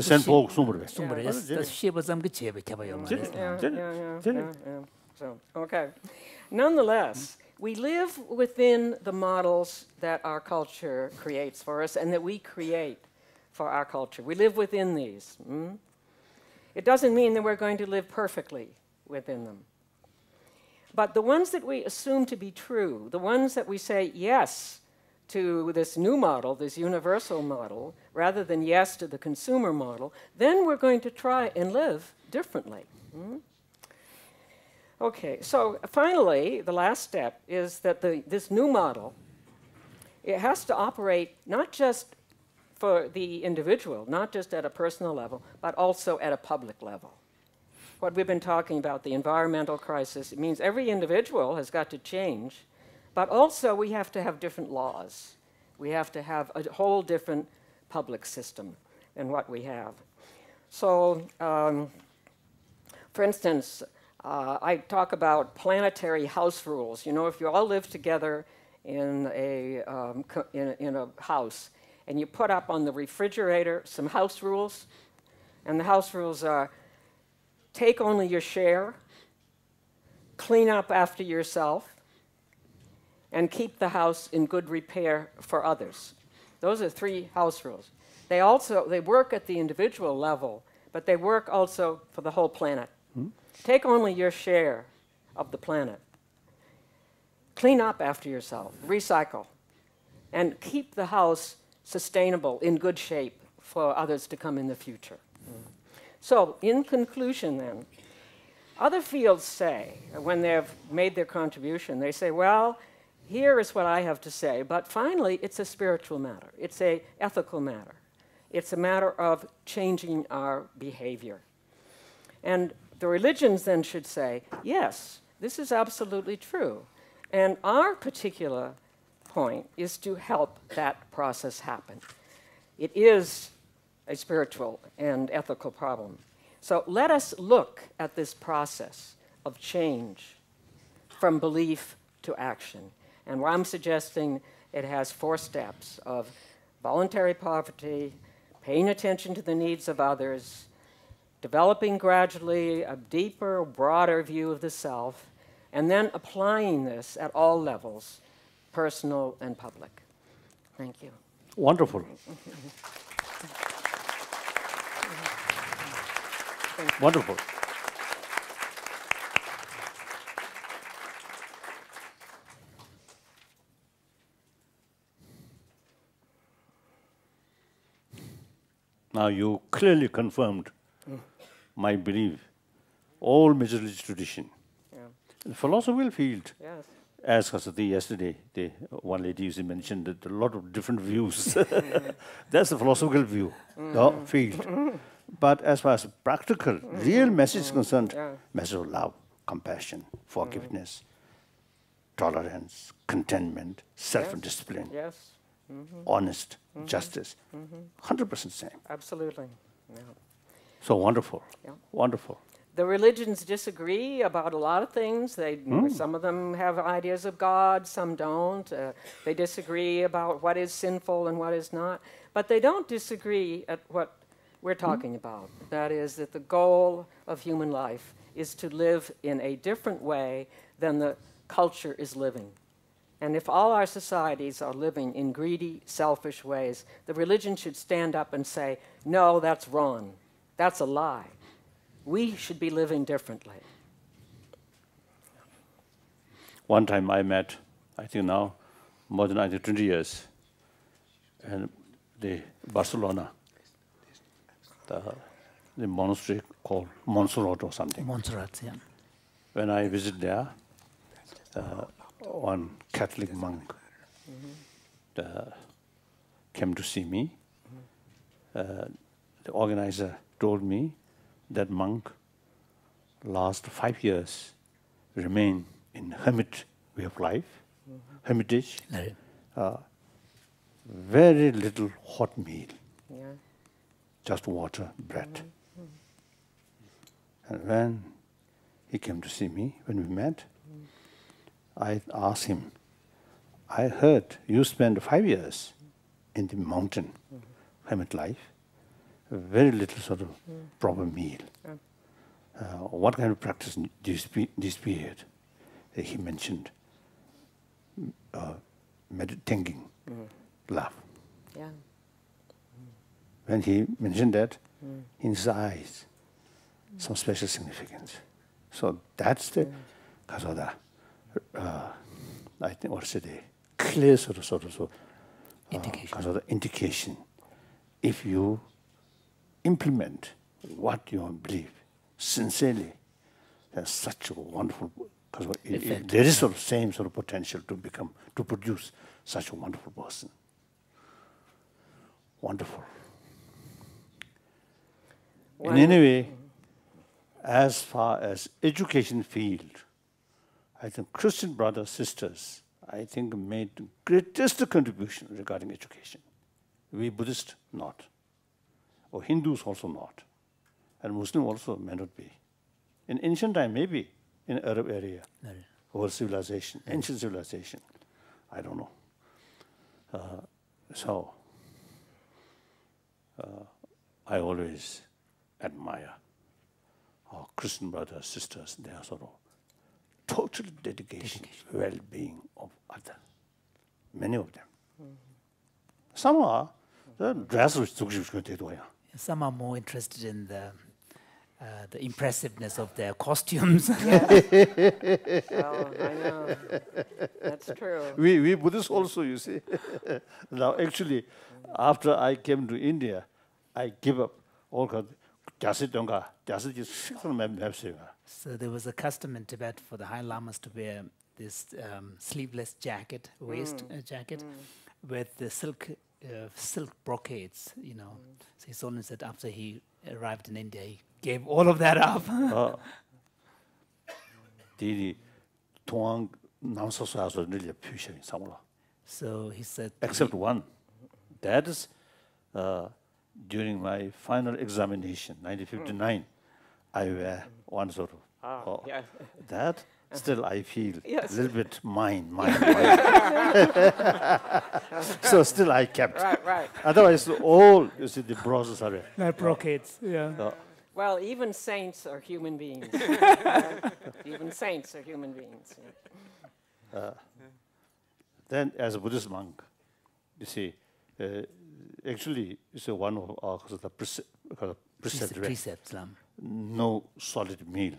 St. Paul Sumber. The Shiba Zamga Chebe Cabayon. So, okay. Nonetheless, we live within the models that our culture creates for us and that we create for our culture. We live within these. It doesn't mean that we're going to live perfectly within them. But the ones that we assume to be true, the ones that we say yes to this new model, this universal model, rather than yes to the consumer model, then we're going to try and live differently. Okay, so finally, the last step is that this new model, it has to operate not just for the individual, not just at a personal level, but also at a public level. What we've been talking about, the environmental crisis, it means every individual has got to change, but also we have to have different laws. We have to have a whole different public system than what we have. So, for instance, I talk about planetary house rules. You know, if you all live together in a house, and you put up on the refrigerator some house rules, and the house rules are, take only your share, clean up after yourself, and keep the house in good repair for others. Those are 3 house rules. They work at the individual level, but they work also for the whole planet. Take only your share of the planet. Clean up after yourself, recycle, and keep the house sustainable, in good shape for others to come in the future. So, in conclusion then, other fields say, when they've made their contribution, they say, well, here is what I have to say, but finally it's a spiritual matter. It's an ethical matter. It's a matter of changing our behavior. And the religions then should say, yes, this is absolutely true. And our particular point is to help that process happen. It is a spiritual and ethical problem. So let us look at this process of change from belief to action. And what I'm suggesting, it has 4 steps of voluntary poverty, paying attention to the needs of others, developing gradually a deeper, broader view of the self, and then applying this at all levels, personal and public. Thank you. Wonderful. Wonderful. Now you clearly confirmed my belief. All major religious tradition. The philosophical field, Yes. as Kasati yesterday, one lady used to mention that a lot of different views. That's the philosophical view, the field. But as far as practical, real message is concerned, message of love, compassion, forgiveness, tolerance, contentment, self-discipline, Yes. honest, justice, 100% same. Absolutely. Yeah. So wonderful, wonderful. The religions disagree about a lot of things. Some of them have ideas of God, some don't. They disagree about what is sinful and what is not. But they don't disagree at what we're talking about. That is, that the goal of human life is to live in a different way than the culture is living. And if all our societies are living in greedy, selfish ways, the religion should stand up and say, no, that's wrong. That's a lie. We should be living differently. One time I met, I think now, more than 20 years, in Barcelona, the monastery called Montserrat or something. Montserrat, yeah. When I visited there, one Catholic monk came to see me. The organizer told me that monk last 5 years remained in hermit way of life, hermitage, very little hot meal, just water, bread. And when he came to see me, when we met, I asked him, I heard you spent 5 years in the mountain, hermit life, very little sort of proper meal. What kind of practice this period? He mentioned thinking, love. Yeah. when he mentioned that, in his eyes, some special significance. So that's the, I think, what's it, clear sort of Indication. Indication. If you implement what you believe sincerely, there's such a wonderful, there is sort of same sort of potential to produce such a wonderful person. Wonderful. In any way, as far as education field, I think Christian brothers, sisters, I think made the greatest contribution regarding education. We Buddhists, not. Or Hindus also not. And Muslim also may not be. In ancient time, maybe, in Arab area, or civilization, ancient civilization, I don't know. So, I always admire our Christian brothers, sisters, they are sort of total dedication. Well-being of others. Many of them. Some are, Some are more interested in the impressiveness of their costumes. Oh, I know. That's true. We Buddhists also, you see. Now, actually, after I came to India, I gave up all kinds of. So there was a custom in Tibet for the High Lamas to wear this sleeveless jacket, waist jacket, with the silk brocades, you know. So His Holiness said after he arrived in India, he gave all of that up. So he said, except one. That is during my final examination, 1959, I wear one sort of. That still I feel a little bit mine. So still I kept. Right. Otherwise, all, you see, the brosses are like brocades, yeah. Well, even saints are human beings. Even saints are human beings. Yeah. Then, as a Buddhist monk, you see, actually, it's one of our precepts. No solid meal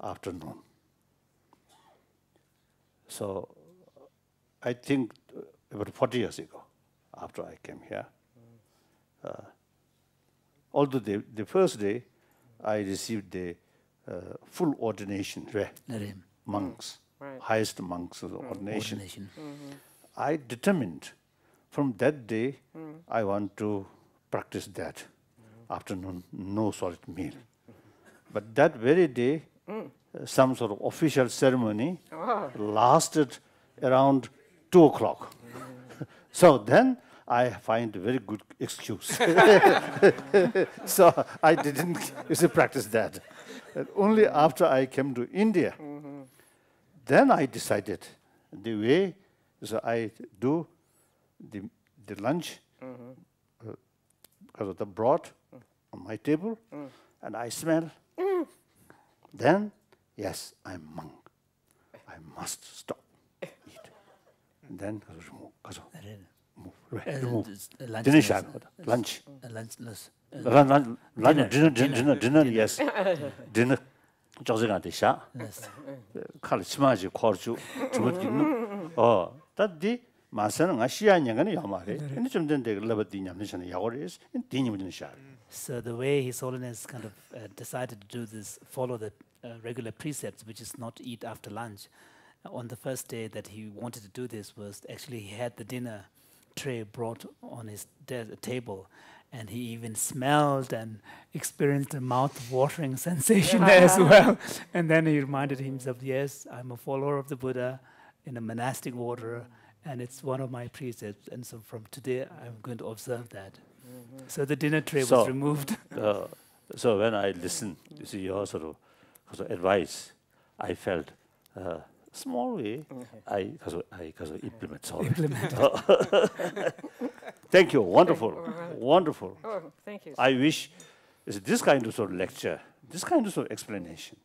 afternoon. So, I think about 40 years ago, after I came here, although the first day I received the full ordination, monks, highest monks of ordination. I determined from that day I want to practice that afternoon, no solid meal. But that very day, some sort of official ceremony lasted around 2 o'clock. So then I find a very good excuse. So I didn't practice that. And only after I came to India, then I decided the way so I do the lunch because of the broth on my table, and I smell. Then, yes, I'm monk. I must stop eat. And then, lunch. Dinner, yes. Dinner. So the way His Holiness kind of decided to do this, follow the regular precepts, which is not to eat after lunch. On the first day that he wanted to do this was actually he had the dinner tray brought on his table, and he even smelled and experienced a mouth-watering sensation as well. And then he reminded himself, yes, I'm a follower of the Buddha in a monastic order, and it's one of my precepts. And so from today, I'm going to observe that. So the dinner tray was removed. So when I listened to your sort of advice, I felt small way. I implement. Thank you. Wonderful, wonderful. Oh, thank you. I wish this kind of sort of lecture, this kind of sort of explanation,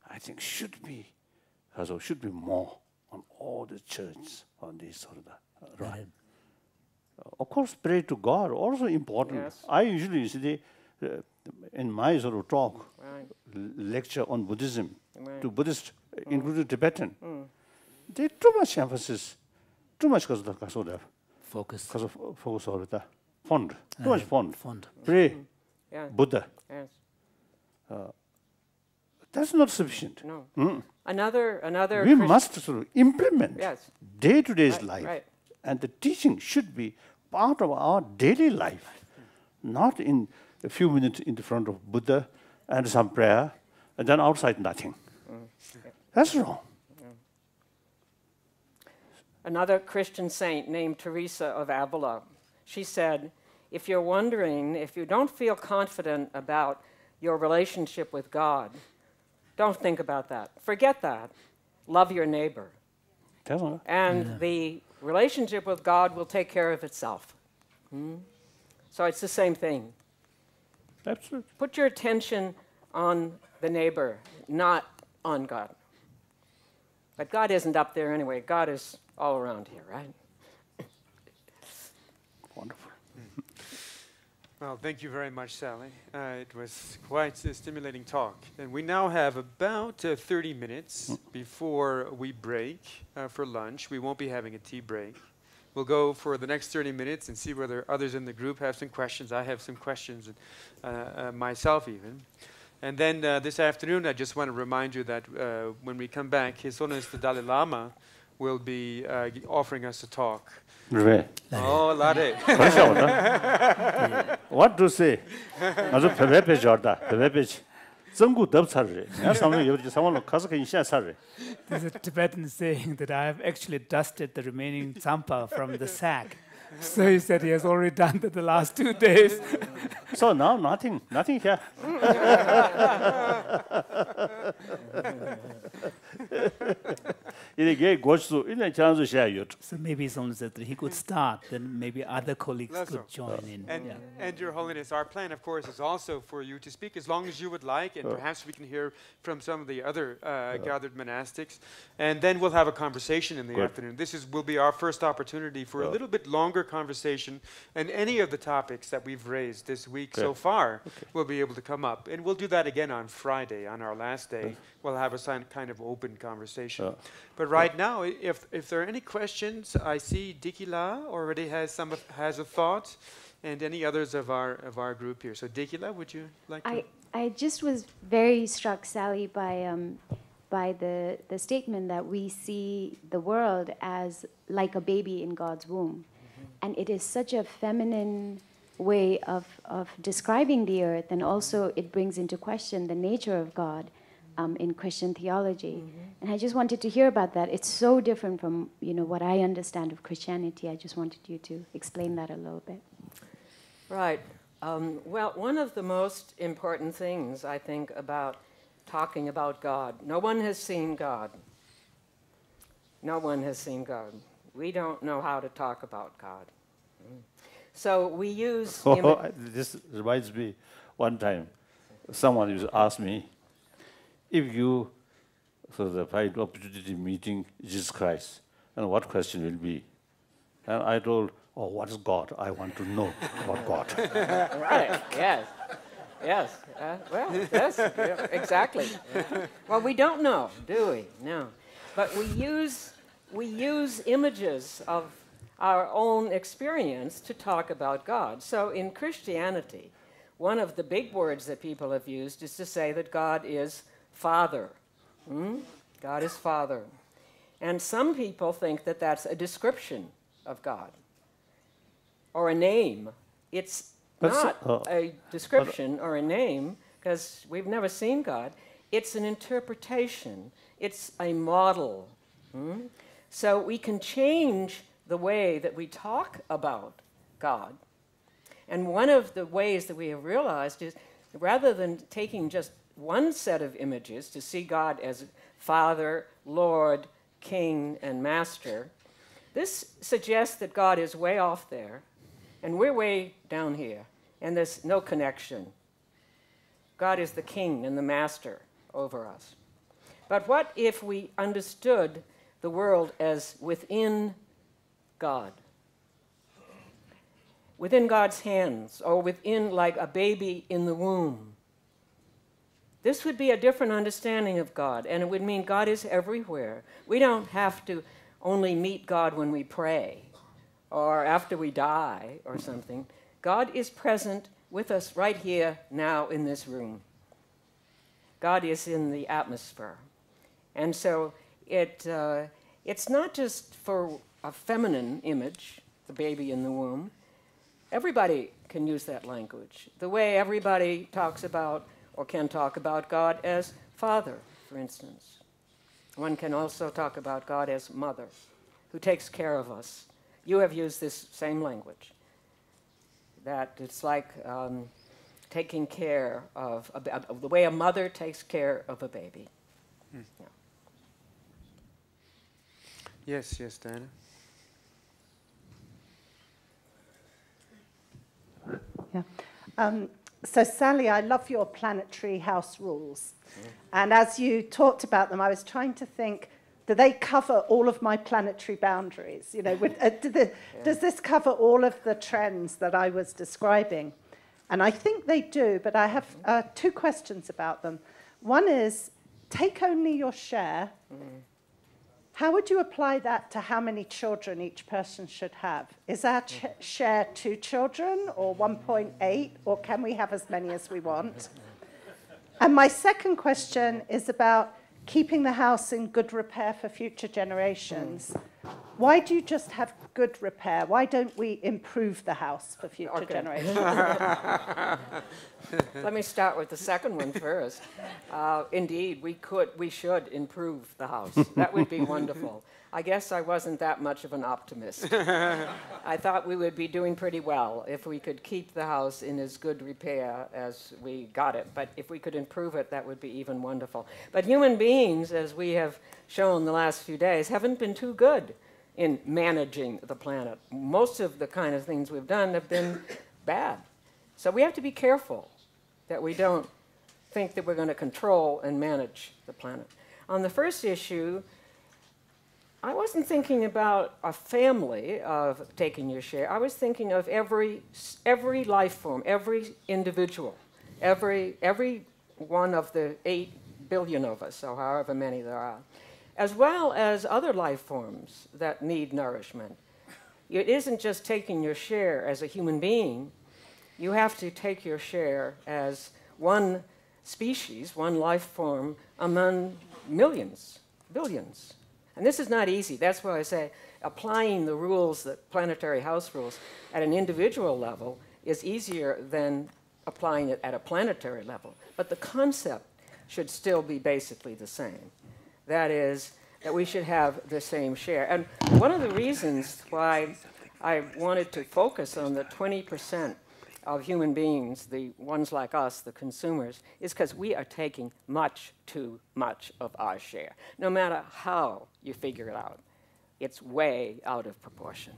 I think should be more on all the churches on this sort of Of course, pray to God, also important. Yes. I usually, see, in my sort of talk, Right. lecture on Buddhism Right. to Buddhists, including Tibetan, they too much emphasis, too much because of Focus. focus on the fond, too much fond. Fond. Pray, Yeah. Buddha. Yes. That's not sufficient. No. Another. We must sort of implement Yes. day-to-day Right, life, right. and the teaching should be part of our daily life, not in a few minutes in the front of Buddha and some prayer, and then outside nothing. That's wrong. Another Christian saint named Teresa of Avila, she said, if you're wondering, if you don't feel confident about your relationship with God, don't think about that. Forget that. Love your neighbor. That's all. And the relationship with God will take care of itself. So it's the same thing. Absolutely. Put your attention on the neighbor, not on God. But God isn't up there anyway. God is all around here, right? Wonderful. Well, thank you very much, Sally. It was quite a stimulating talk. And we now have about 30 minutes before we break for lunch. We won't be having a tea break. We'll go for the next 30 minutes and see whether others in the group have some questions. I have some questions myself even. And then this afternoon, I just want to remind you that when we come back, His Holiness the Dalai Lama will be offering us a talk. Right. Oh, Lade. What to say? 아주 배배배 저다. 배배배. 정구 덥살래. 야 사람 여기 사람은 가서 그냥 살래. There's a Tibetan saying that I have actually dusted the remaining tsampa from the sack. So he said he has already done that the last 2 days. So now nothing here. 이게 고추 이제 장수 셔요. So maybe someone said that he could start, then maybe other colleagues could join in. And Your Holiness, our plan, of course, is also for you to speak as long as you would like, and perhaps we can hear from some of the other gathered monastics, and then we'll have a conversation in the afternoon. This will be our first opportunity for a little bit longer conversation, and any of the topics that we've raised this week so far will be able to come up, and we'll do that again on Friday, on our last day. We'll have a kind of open conversation. But right now, if there are any questions, I see Dikila already has a thought, and any others of our group here. So Dikila, would you like to? I just was very struck, Sally, by the statement that we see the world as like a baby in God's womb. And it is such a feminine way of describing the earth, and also it brings into question the nature of God in Christian theology. And I just wanted to hear about that. It's so different from what I understand of Christianity. I just wanted you to explain that a little bit. Right. Well, one of the most important things, I think, about talking about God, no one has seen God. No one has seen God. We don't know how to talk about God. So we use... This reminds me, one time, someone used to ask me, if you find opportunity meeting Jesus Christ, and what question will be? And I told, what is God? I want to know about God. Right, yes. Yes, well, yes, yeah, exactly. Well, we don't know, do we? No. But we use images of our own experience to talk about God. So in Christianity, one of the big words that people have used is to say that God is Father. God is Father. And some people think that that's a description of God or a name. It's not a description or a name, because we've never seen God. It's an interpretation. It's a model. So we can change the way that we talk about God. And one of the ways that we have realized is, rather than taking just one set of images to see God as Father, Lord, King, and Master, this suggests that God is way off there, and we're way down here, and there's no connection. God is the King and the Master over us. But what if we understood the world as within God? within God's hands, or within like a baby in the womb. This would be a different understanding of God, and it would mean God is everywhere. We don't have to only meet God when we pray or after we die or something. God is present with us right here, now, in this room. God is in the atmosphere. And so it's not just for a feminine image, the baby in the womb. Everybody can use that language. The way everybody talks about or can talk about God as Father, for instance. One can also talk about God as Mother, who takes care of us. You have used this same language, that it's like taking care of the way a mother takes care of a baby. Yeah. Yes, Diana. Yeah. So Sally, I love your planetary house rules. And as you talked about them, I was trying to think, do they cover all of my planetary boundaries? You know, does this cover all of the trends that I was describing? And I think they do, but I have two questions about them. One is, take only your share. How would you apply that to how many children each person should have? Is our share 2 children or 1.8, or can we have as many as we want? And my second question is about keeping the house in good repair for future generations. Why do you just have good repair? Why don't we improve the house for future generations? Let me start with the second one first. Indeed, we should improve the house. That would be wonderful. I guess I wasn't that much of an optimist. I thought we would be doing pretty well if we could keep the house in as good repair as we got it. But if we could improve it, that would be even wonderful. But human beings, as we have shown the last few days, haven't been too good in managing the planet. Most of the kind of things we've done have been bad. So we have to be careful that we don't think that we're going to control and manage the planet. On the first issue, I wasn't thinking about a family of taking your share. I was thinking of every life form, every individual, every one of the 8 billion of us, or however many there are, as well as other life forms that need nourishment. It isn't just taking your share as a human being. You have to take your share as one species, one life form among millions, billions. And this is not easy. That's why I say applying the rules, the planetary house rules, at an individual level is easier than applying it at a planetary level. But the concept should still be basically the same. That is, that we should have the same share. And one of the reasons why I wanted to focus on the 20% of human beings, the ones like us, the consumers, is because we are taking much too much of our share. No matter how you figure it out, it's way out of proportion.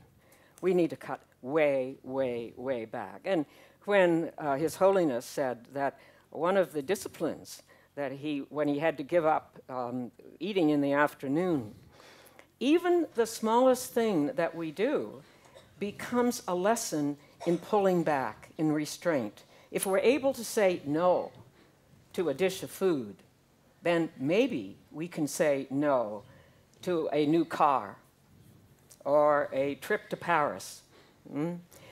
We need to cut way, way, way back. And when His Holiness said that one of the disciplines that when he had to give up eating in the afternoon, even the smallest thing that we do becomes a lesson in pulling back, in restraint. If we're able to say no to a dish of food, then maybe we can say no to a new car or a trip to Paris.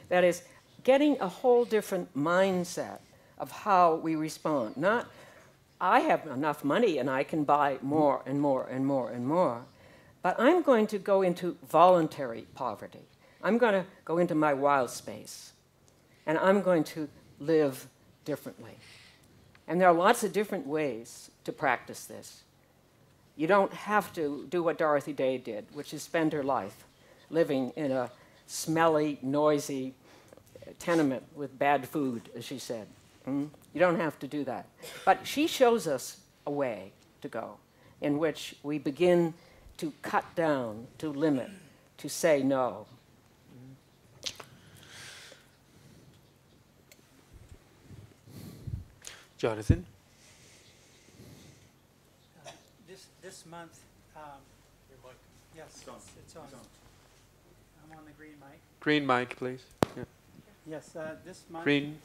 That is, getting a whole different mindset of how we respond. Not, I have enough money and I can buy more and more and more and more, but I'm going to go into voluntary poverty. I'm going to go into my wild space, and I'm going to live differently. And there are lots of different ways to practice this. You don't have to do what Dorothy Day did, which is spend her life living in a smelly, noisy tenement with bad food, as she said. You don't have to do that. But she shows us a way to go in which we begin to cut down, to limit, to say no. Jonathan? This month, yes, it's on. I'm on the green mic. Green mic, please. Yeah. Yes, this month. Green.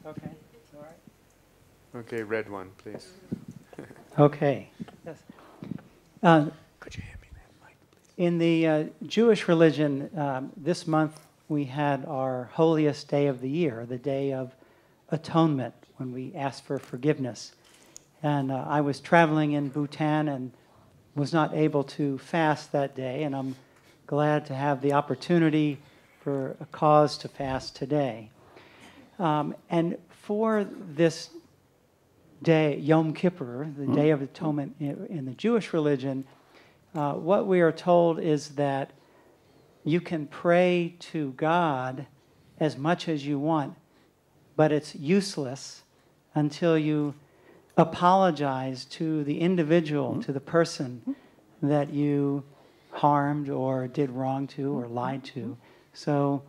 Okay, all right. Okay, red one, please. Okay. Yes. Could you hand me that mic, please? In the Jewish religion, this month we had our holiest day of the year, the Day of Atonement, when we ask for forgiveness. And I was traveling in Bhutan and was not able to fast that day, and I'm glad to have the opportunity for a cause to fast today. And for this day, Yom Kippur, the Day of Atonement in the Jewish religion, what we are told is that you can pray to God as much as you want, but it's useless until you apologize to the individual, to the person that you harmed or did wrong to or lied to. So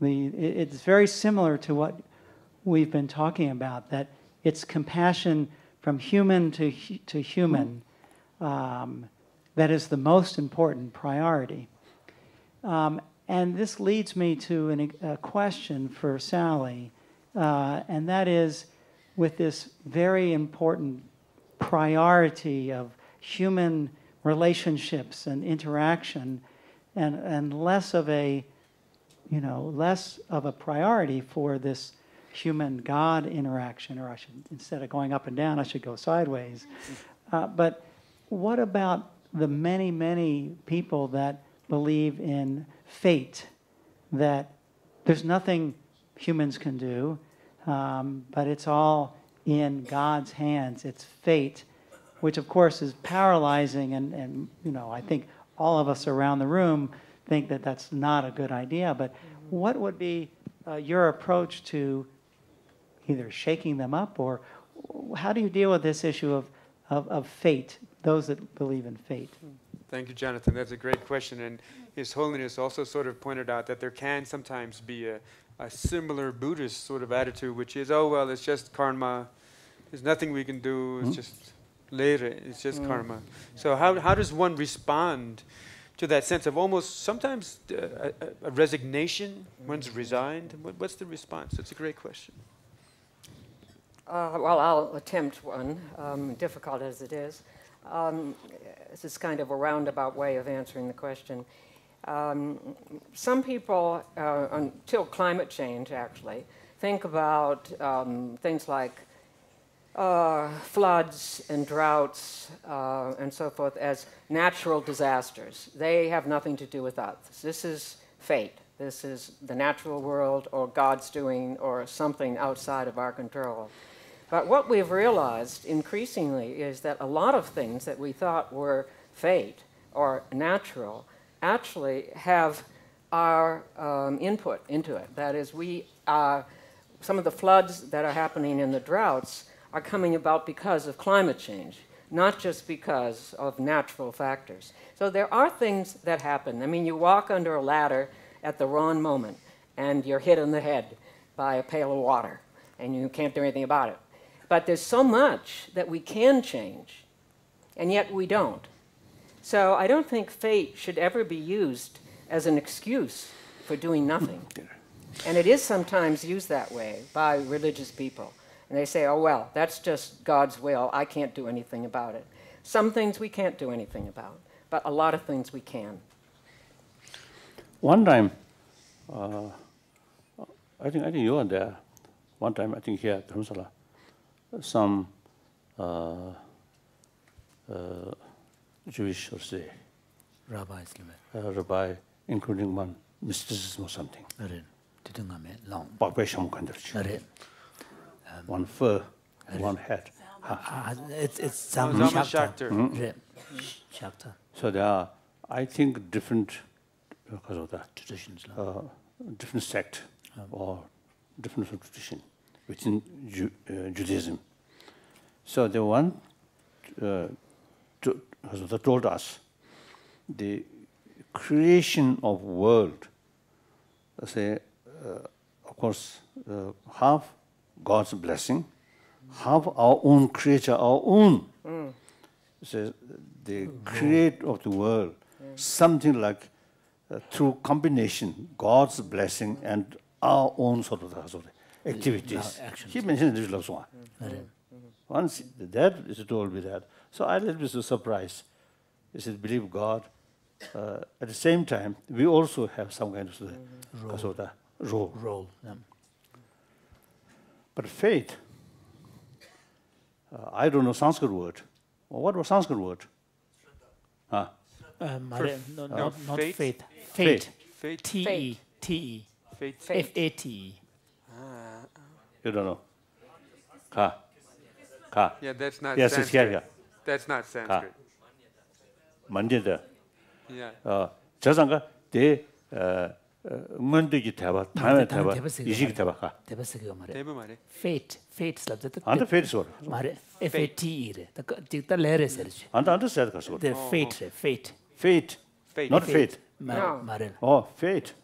it's very similar to what we've been talking about, that it's compassion from human to human that is the most important priority. And this leads me to a question for Sally, and that is, with this very important priority of human relationships and interaction, and less of a priority for this human-God interaction, or I should, instead of going up and down, I should go sideways. But what about the many, many people that believe in fate, that there's nothing humans can do, but it's all in God's hands. It's fate, which of course is paralyzing, and I think all of us around the room think that that's not a good idea. But what would be your approach to either shaking them up, or how do you deal with this issue of fate, those that believe in fate? Thank you, Jonathan. That's a great question. And His Holiness also sort of pointed out that there can sometimes be a similar Buddhist sort of attitude, which is, oh, well, it's just karma. There's nothing we can do. It's just later. It's just karma. So how does one respond to that sense of almost sometimes a resignation? One's resigned. What's the response? That's a great question. Well, I'll attempt one, difficult as it is. This is kind of a roundabout way of answering the question. Some people, until climate change actually, think about things like floods and droughts and so forth as natural disasters. They have nothing to do with us. This is fate. This is the natural world, or God's doing, or something outside of our control. But what we've realized increasingly is that a lot of things that we thought were fate or natural actually have our input into it. That is, some of the floods that are happening in the droughts are coming about because of climate change, not just because of natural factors. So there are things that happen. I mean, you walk under a ladder at the wrong moment, and you're hit in the head by a pail of water, and you can't do anything about it. But there's so much that we can change, and yet we don't. So I don't think fate should ever be used as an excuse for doing nothing. And it is sometimes used that way by religious people. And they say, oh, well, that's just God's will. I can't do anything about it. Some things we can't do anything about, but a lot of things we can. One time, I think you were there. One time, I think here at Dharamsala, some Jewish, or say, rabbi, including one mysticism or something. One fur, one hat. It's some chapter. So there are, I think, different traditions, different sect or different tradition within Judaism. So the one told us the creation of world, say, of course, half God's blessing, half our own creature, our own. So the create of the world, something like through combination, God's blessing and our own sort of activities. actions. He mentioned this last one. Once that is told me that, so I little bit surprised. He said, believe God. At the same time, we also have some kind of role. But faith, I don't know Sanskrit word. What was Sanskrit word? Not faith. faith. Faith. Faith. T-E. Faith. F-A-T-E. You don't know. Ka. Yeah, that's not Yes, it's Sanskrit. here. That's not Sanskrit. Mandida. Yeah. 저상가 대 응원되기 대바 다음에 대바 이식 대바가. 대바스가 말해. 대부 말해. Fate slabs that. 안다 faith 소리. 말해. F-A-T-E. 다 레레 세르지. 안다 understand 가서. The fate. Faith. Not faith. 말해. Oh, faith.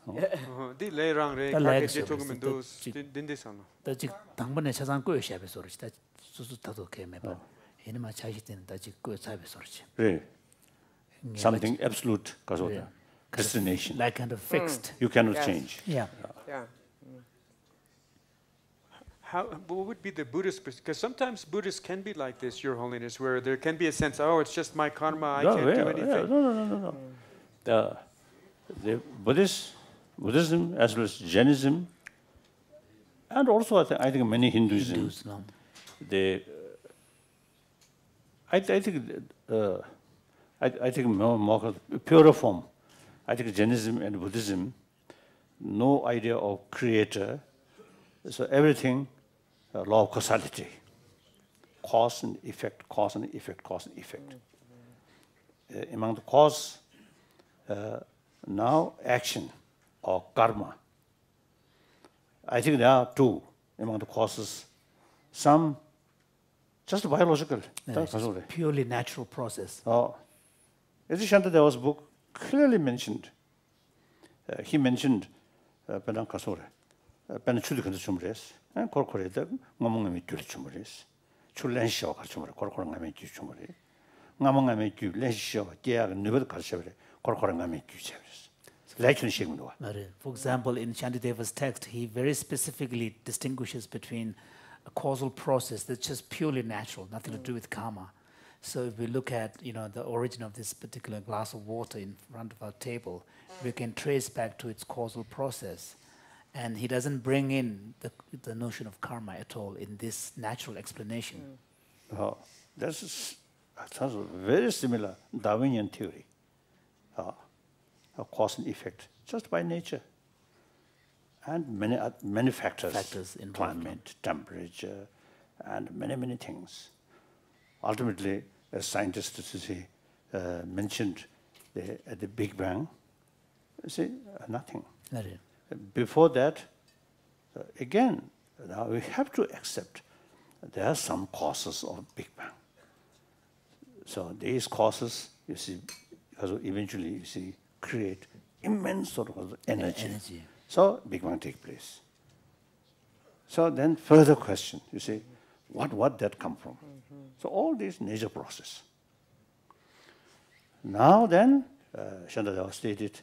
디 레랑 레 다 가게 레 제토그면 도 서비스. 딘데잖아. 다직 당번에 차상 꼬여 샤베 소리지. 다 수수타도 개매 봐. 얘네만 차시 때는 다직 꼬여 샤베 소리지. 네. Something absolute 가서. Destination. Like kind of fixed. You cannot change. Yeah. Yeah. What would be the Buddhist? Because sometimes Buddhists can be like this, Your Holiness, where there can be a sense, oh, it's just my karma, I can't do anything. No. The Buddhism as well as Jainism, and also I think many Hinduism. I think more purer form. I think Jainism and Buddhism, no idea of creator, so everything law of causality, cause and effect. Among the cause, now action or karma. I think there are two among the causes. Some just biological. Purely natural process. As Shanta, there was a book clearly mentioned. He mentioned Penang Kasore, Penang Chudi Kandachumres, and Korkoreda, Mamungami Tulichumres, Chulenshaw Kachumre, Korkorangami Chumre, Namangami Lenshaw, Dia, Nubel Kashavre, Korkorangami Chumres. For example, in Shantideva's text, he very specifically distinguishes between a causal process that's just purely natural, nothing to do with karma. So if we look at the origin of this particular glass of water in front of our table, we can trace back to its causal process. And he doesn't bring in the notion of karma at all in this natural explanation. That's sounds very similar Darwinian theory. Of cause and effect, just by nature. And many factors in climate, temperature, and many things. Ultimately, as scientists mentioned at the Big Bang, nothing. Before that, again, now we have to accept there are some causes of Big Bang. So these causes, eventually, create immense sort of energy. So Big Bang take place. So then further question, what that come from? So all this nature process. Now then, Shandadeva stated,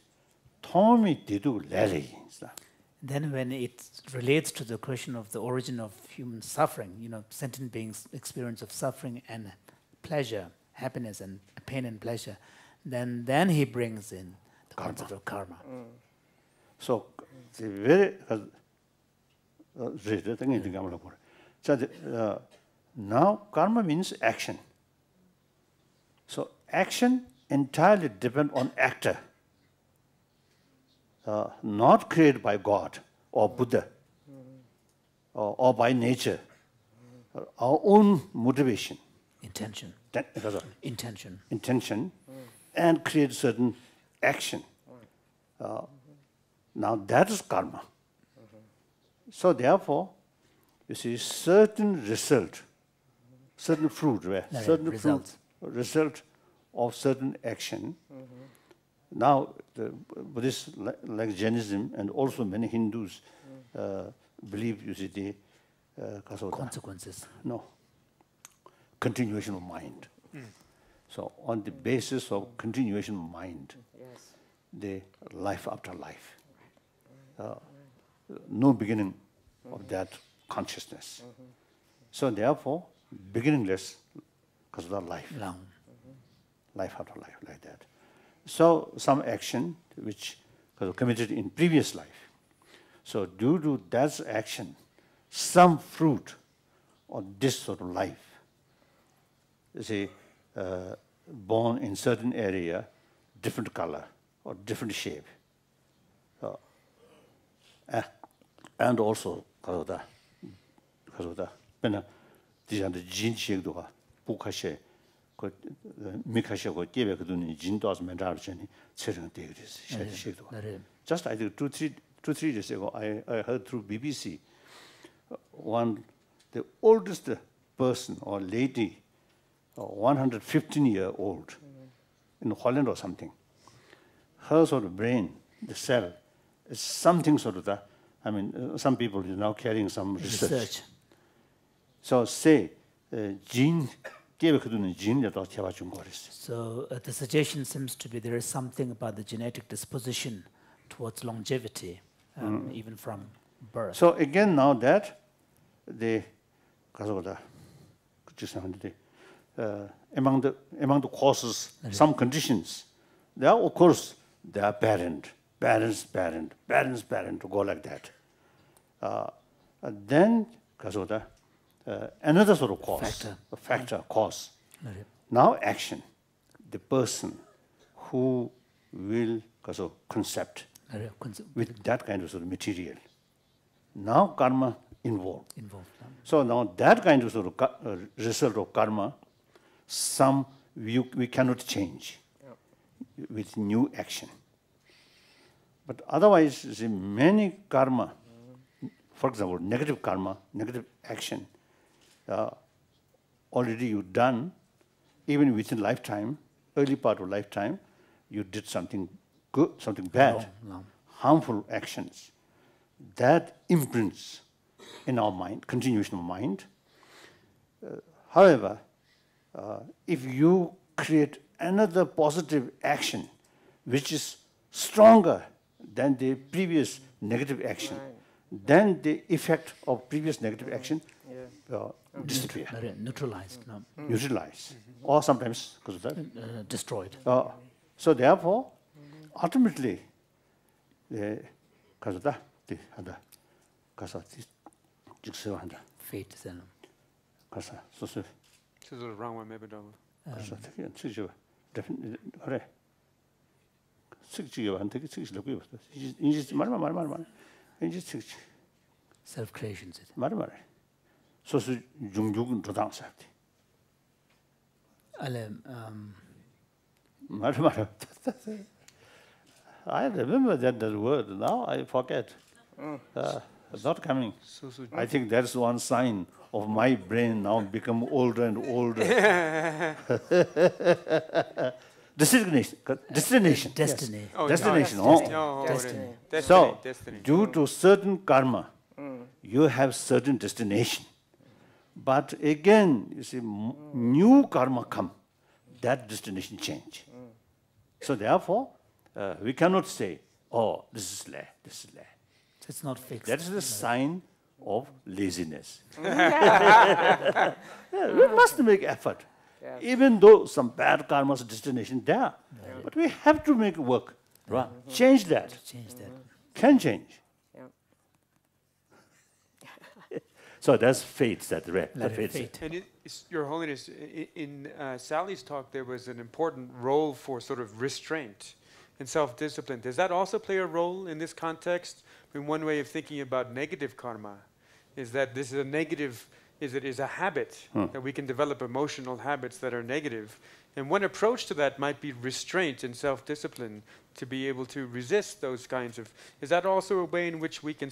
Tommy Didu Lali. Then when it relates to the question of the origin of human suffering, sentient beings' experience of suffering and pleasure, happiness and pain and pleasure, then he brings in the concept of karma. So the very now karma means action. So action entirely depends on actor, not created by God or Buddha or by nature. Our own motivation, intention, and create certain action. Now that is karma. So therefore, certain result, certain fruit, result of certain action. Now the Buddhists, like Jainism and also many Hindus, believe the consequences. No. Continuation of mind. So on the basis of continuation of mind, the life after life. no beginning of that consciousness. So therefore, beginningless because of the life. Life after life, like that. So some action which was committed in previous life. So due to that action, some fruit of this sort of life, say, born in certain area, different color or different shape. And also because of the these are the gene shape to Bukashe, Mikashe, Gebe, Gin does mentality, just I think 2-3 days ago, I heard through BBC the oldest person or lady, 115-year-old, in Holland or something. Her sort of brain, the cell, is something sort of that. I mean, some people are now carrying some research. So say, gene, so the suggestion seems to be there is something about the genetic disposition towards longevity, even from birth. So again, now that among the causes, some conditions, there are, of course, they are parent to go like that. Then, another sort of cause, cause. Now action, the person who will concept with that kind of sort of material. Now karma involved. So now that kind of sort of result of karma, some we cannot change with new action. But otherwise, the many karma, for example, negative karma, negative action, already you've done, even within lifetime, early part of lifetime, you did something good, something bad, harmful actions. That imprints in our mind, continuation of mind. However, if you create another positive action, which is stronger than the previous negative action, then the effect of previous negative action disappear. Neutralized. Neutralized. Or sometimes because of that. Destroyed. So therefore, ultimately, because of that, fate is in so This is the wrong one, maybe don't. self-creation. So 중국은 도당사지. I remember that word. Now I forget. It's not coming. I think that's one sign of my brain now become older and older. Destination. Destiny. Yes. Oh, Destination. Destiny. So, Destiny. due to certain karma, you have certain destination. But again, you see, new karma come, that destination change. So therefore, we cannot say, oh, this is leh, this is leh. It's not fixed. That is the sign of laziness. We must make effort. Yes. Even though some bad karma's destination there, but we have to make it work. Right? Change that. Can change. So that's fate, that fate. And Your Holiness, in Sally's talk, there was an important role for sort of restraint and self-discipline. Does that also play a role in this context? I mean, one way of thinking about negative karma is that this is a negative, is a habit, that we can develop emotional habits that are negative. And one approach to that might be restraint and self-discipline to be able to resist those kinds of. Is that also a way in which we can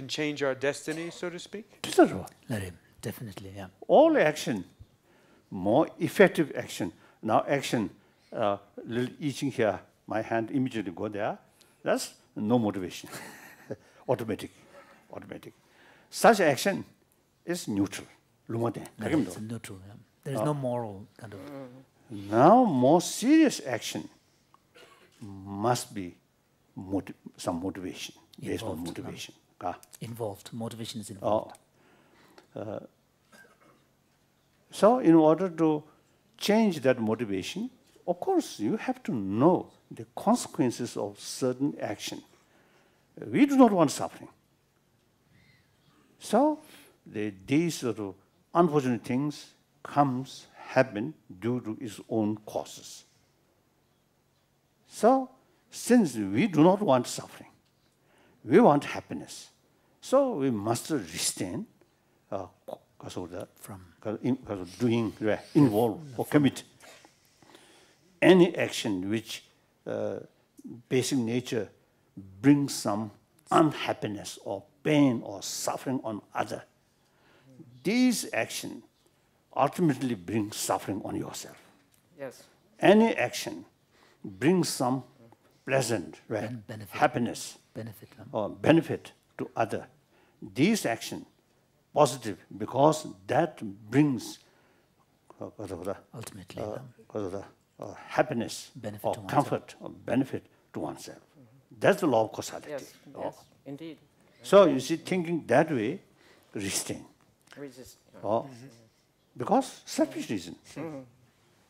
change our destiny, so to speak? Definitely, yeah. All action, more effective action. Now action, little itching here, my hand immediately go there. That's no motivation. Automatic. Such action is neutral. It's neutral, yeah. There is no moral kind of. Now more serious action must be some motivation, based on motivation. Involved. Motivation is involved. So in order to change that motivation, of course, you have to know the consequences of certain action. We do not want suffering. So these sort of unfortunate things happen due to its own causes. So since we do not want suffering, we want happiness. So we must restrain because of doing, involve or commit any action which basic nature brings some unhappiness or pain or suffering on other. These actions ultimately bring suffering on yourself. Yes. Any action brings some pleasant, Benefit. happiness Benefit. or benefit to other. These actions positive because that brings Ultimately. happiness Benefit or to comfort or benefit to oneself. That's the law of causality. Yes. Yes. Indeed. So you see, thinking that way, restrain. Resist. Because selfish reason.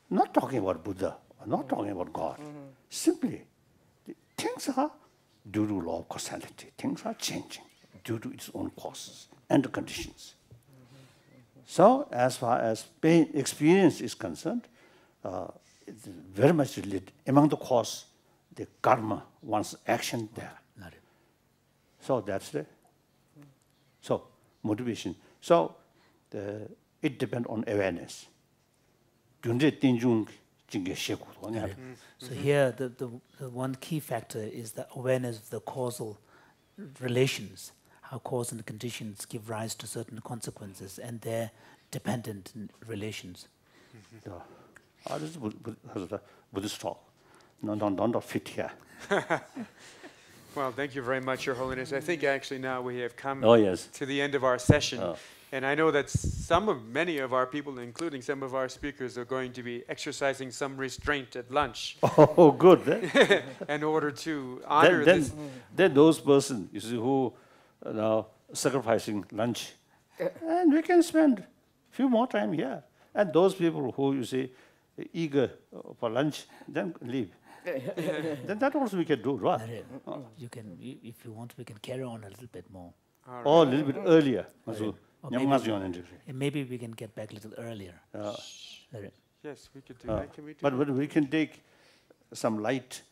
Not talking about Buddha, not talking about God. Simply, things are due to law of causality. Things are changing due to its own causes and the conditions. So as far as pain experience is concerned, it's very much related. Among the cause, the karma, one's action there. So that's the motivation. So it depends on awareness. So here, the one key factor is the awareness of the causal relations, how cause and conditions give rise to certain consequences and their dependent relations. This is Buddhist talk. Not fit here. Well, thank you very much, Your Holiness. I think actually now we have come to the end of our session. And I know that many of our people, including some of our speakers, are going to be exercising some restraint at lunch. Oh, good. In order to honor this. Then those persons, you see, who are now sacrificing lunch, and we can spend a few more time here. And those people who, you see, eager for lunch, then leave. Then that also we can do, right? You can, if you want, we can carry on a little bit more. Or a little bit earlier. Maybe we can get back a little earlier. Yes, we could do that. Can we do but we can take some light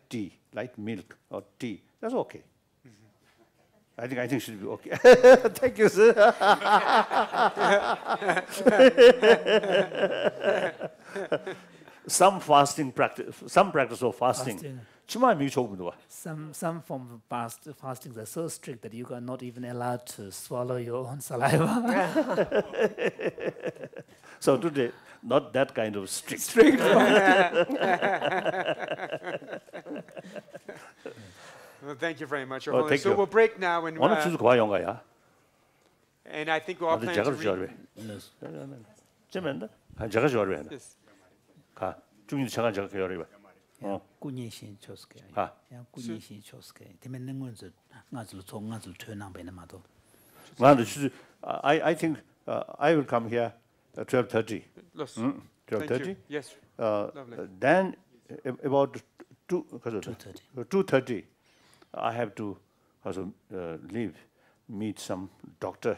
tea, light milk or tea. That's okay. I think it should be okay. Thank you, sir. Some practice of fasting. Some form of fastings are so strict that you are not even allowed to swallow your own saliva. So today, not that kind of strict. Well, thank you very much, Your Holiness. So we'll break now, and I think we'll all plan to read. Yes. 꾸니신 조스케. 꾸니신 조스케. 되면 능원서 나줄 총나줄 퇴낭배는 마도. I think I will come here at 12:30. 12:30. Yes. Lovely. Then about 2:30, I have to also leave, meet some doctor.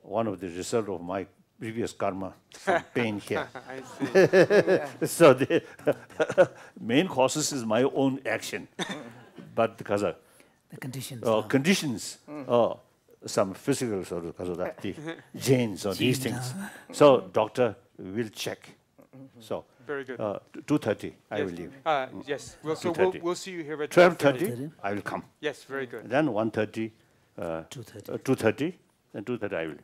One of the result of my previous karma, some pain here. I see. So the main causes is my own action, but because of the conditions. Conditions, some physical sort of because of that, the genes or these things. So doctor will check. So very good. 2:30, I will leave. Yes. We'll see you here at 12:30. I will come. Yes. Very good. Then 1:30, 2:30, then 2:30 I will leave.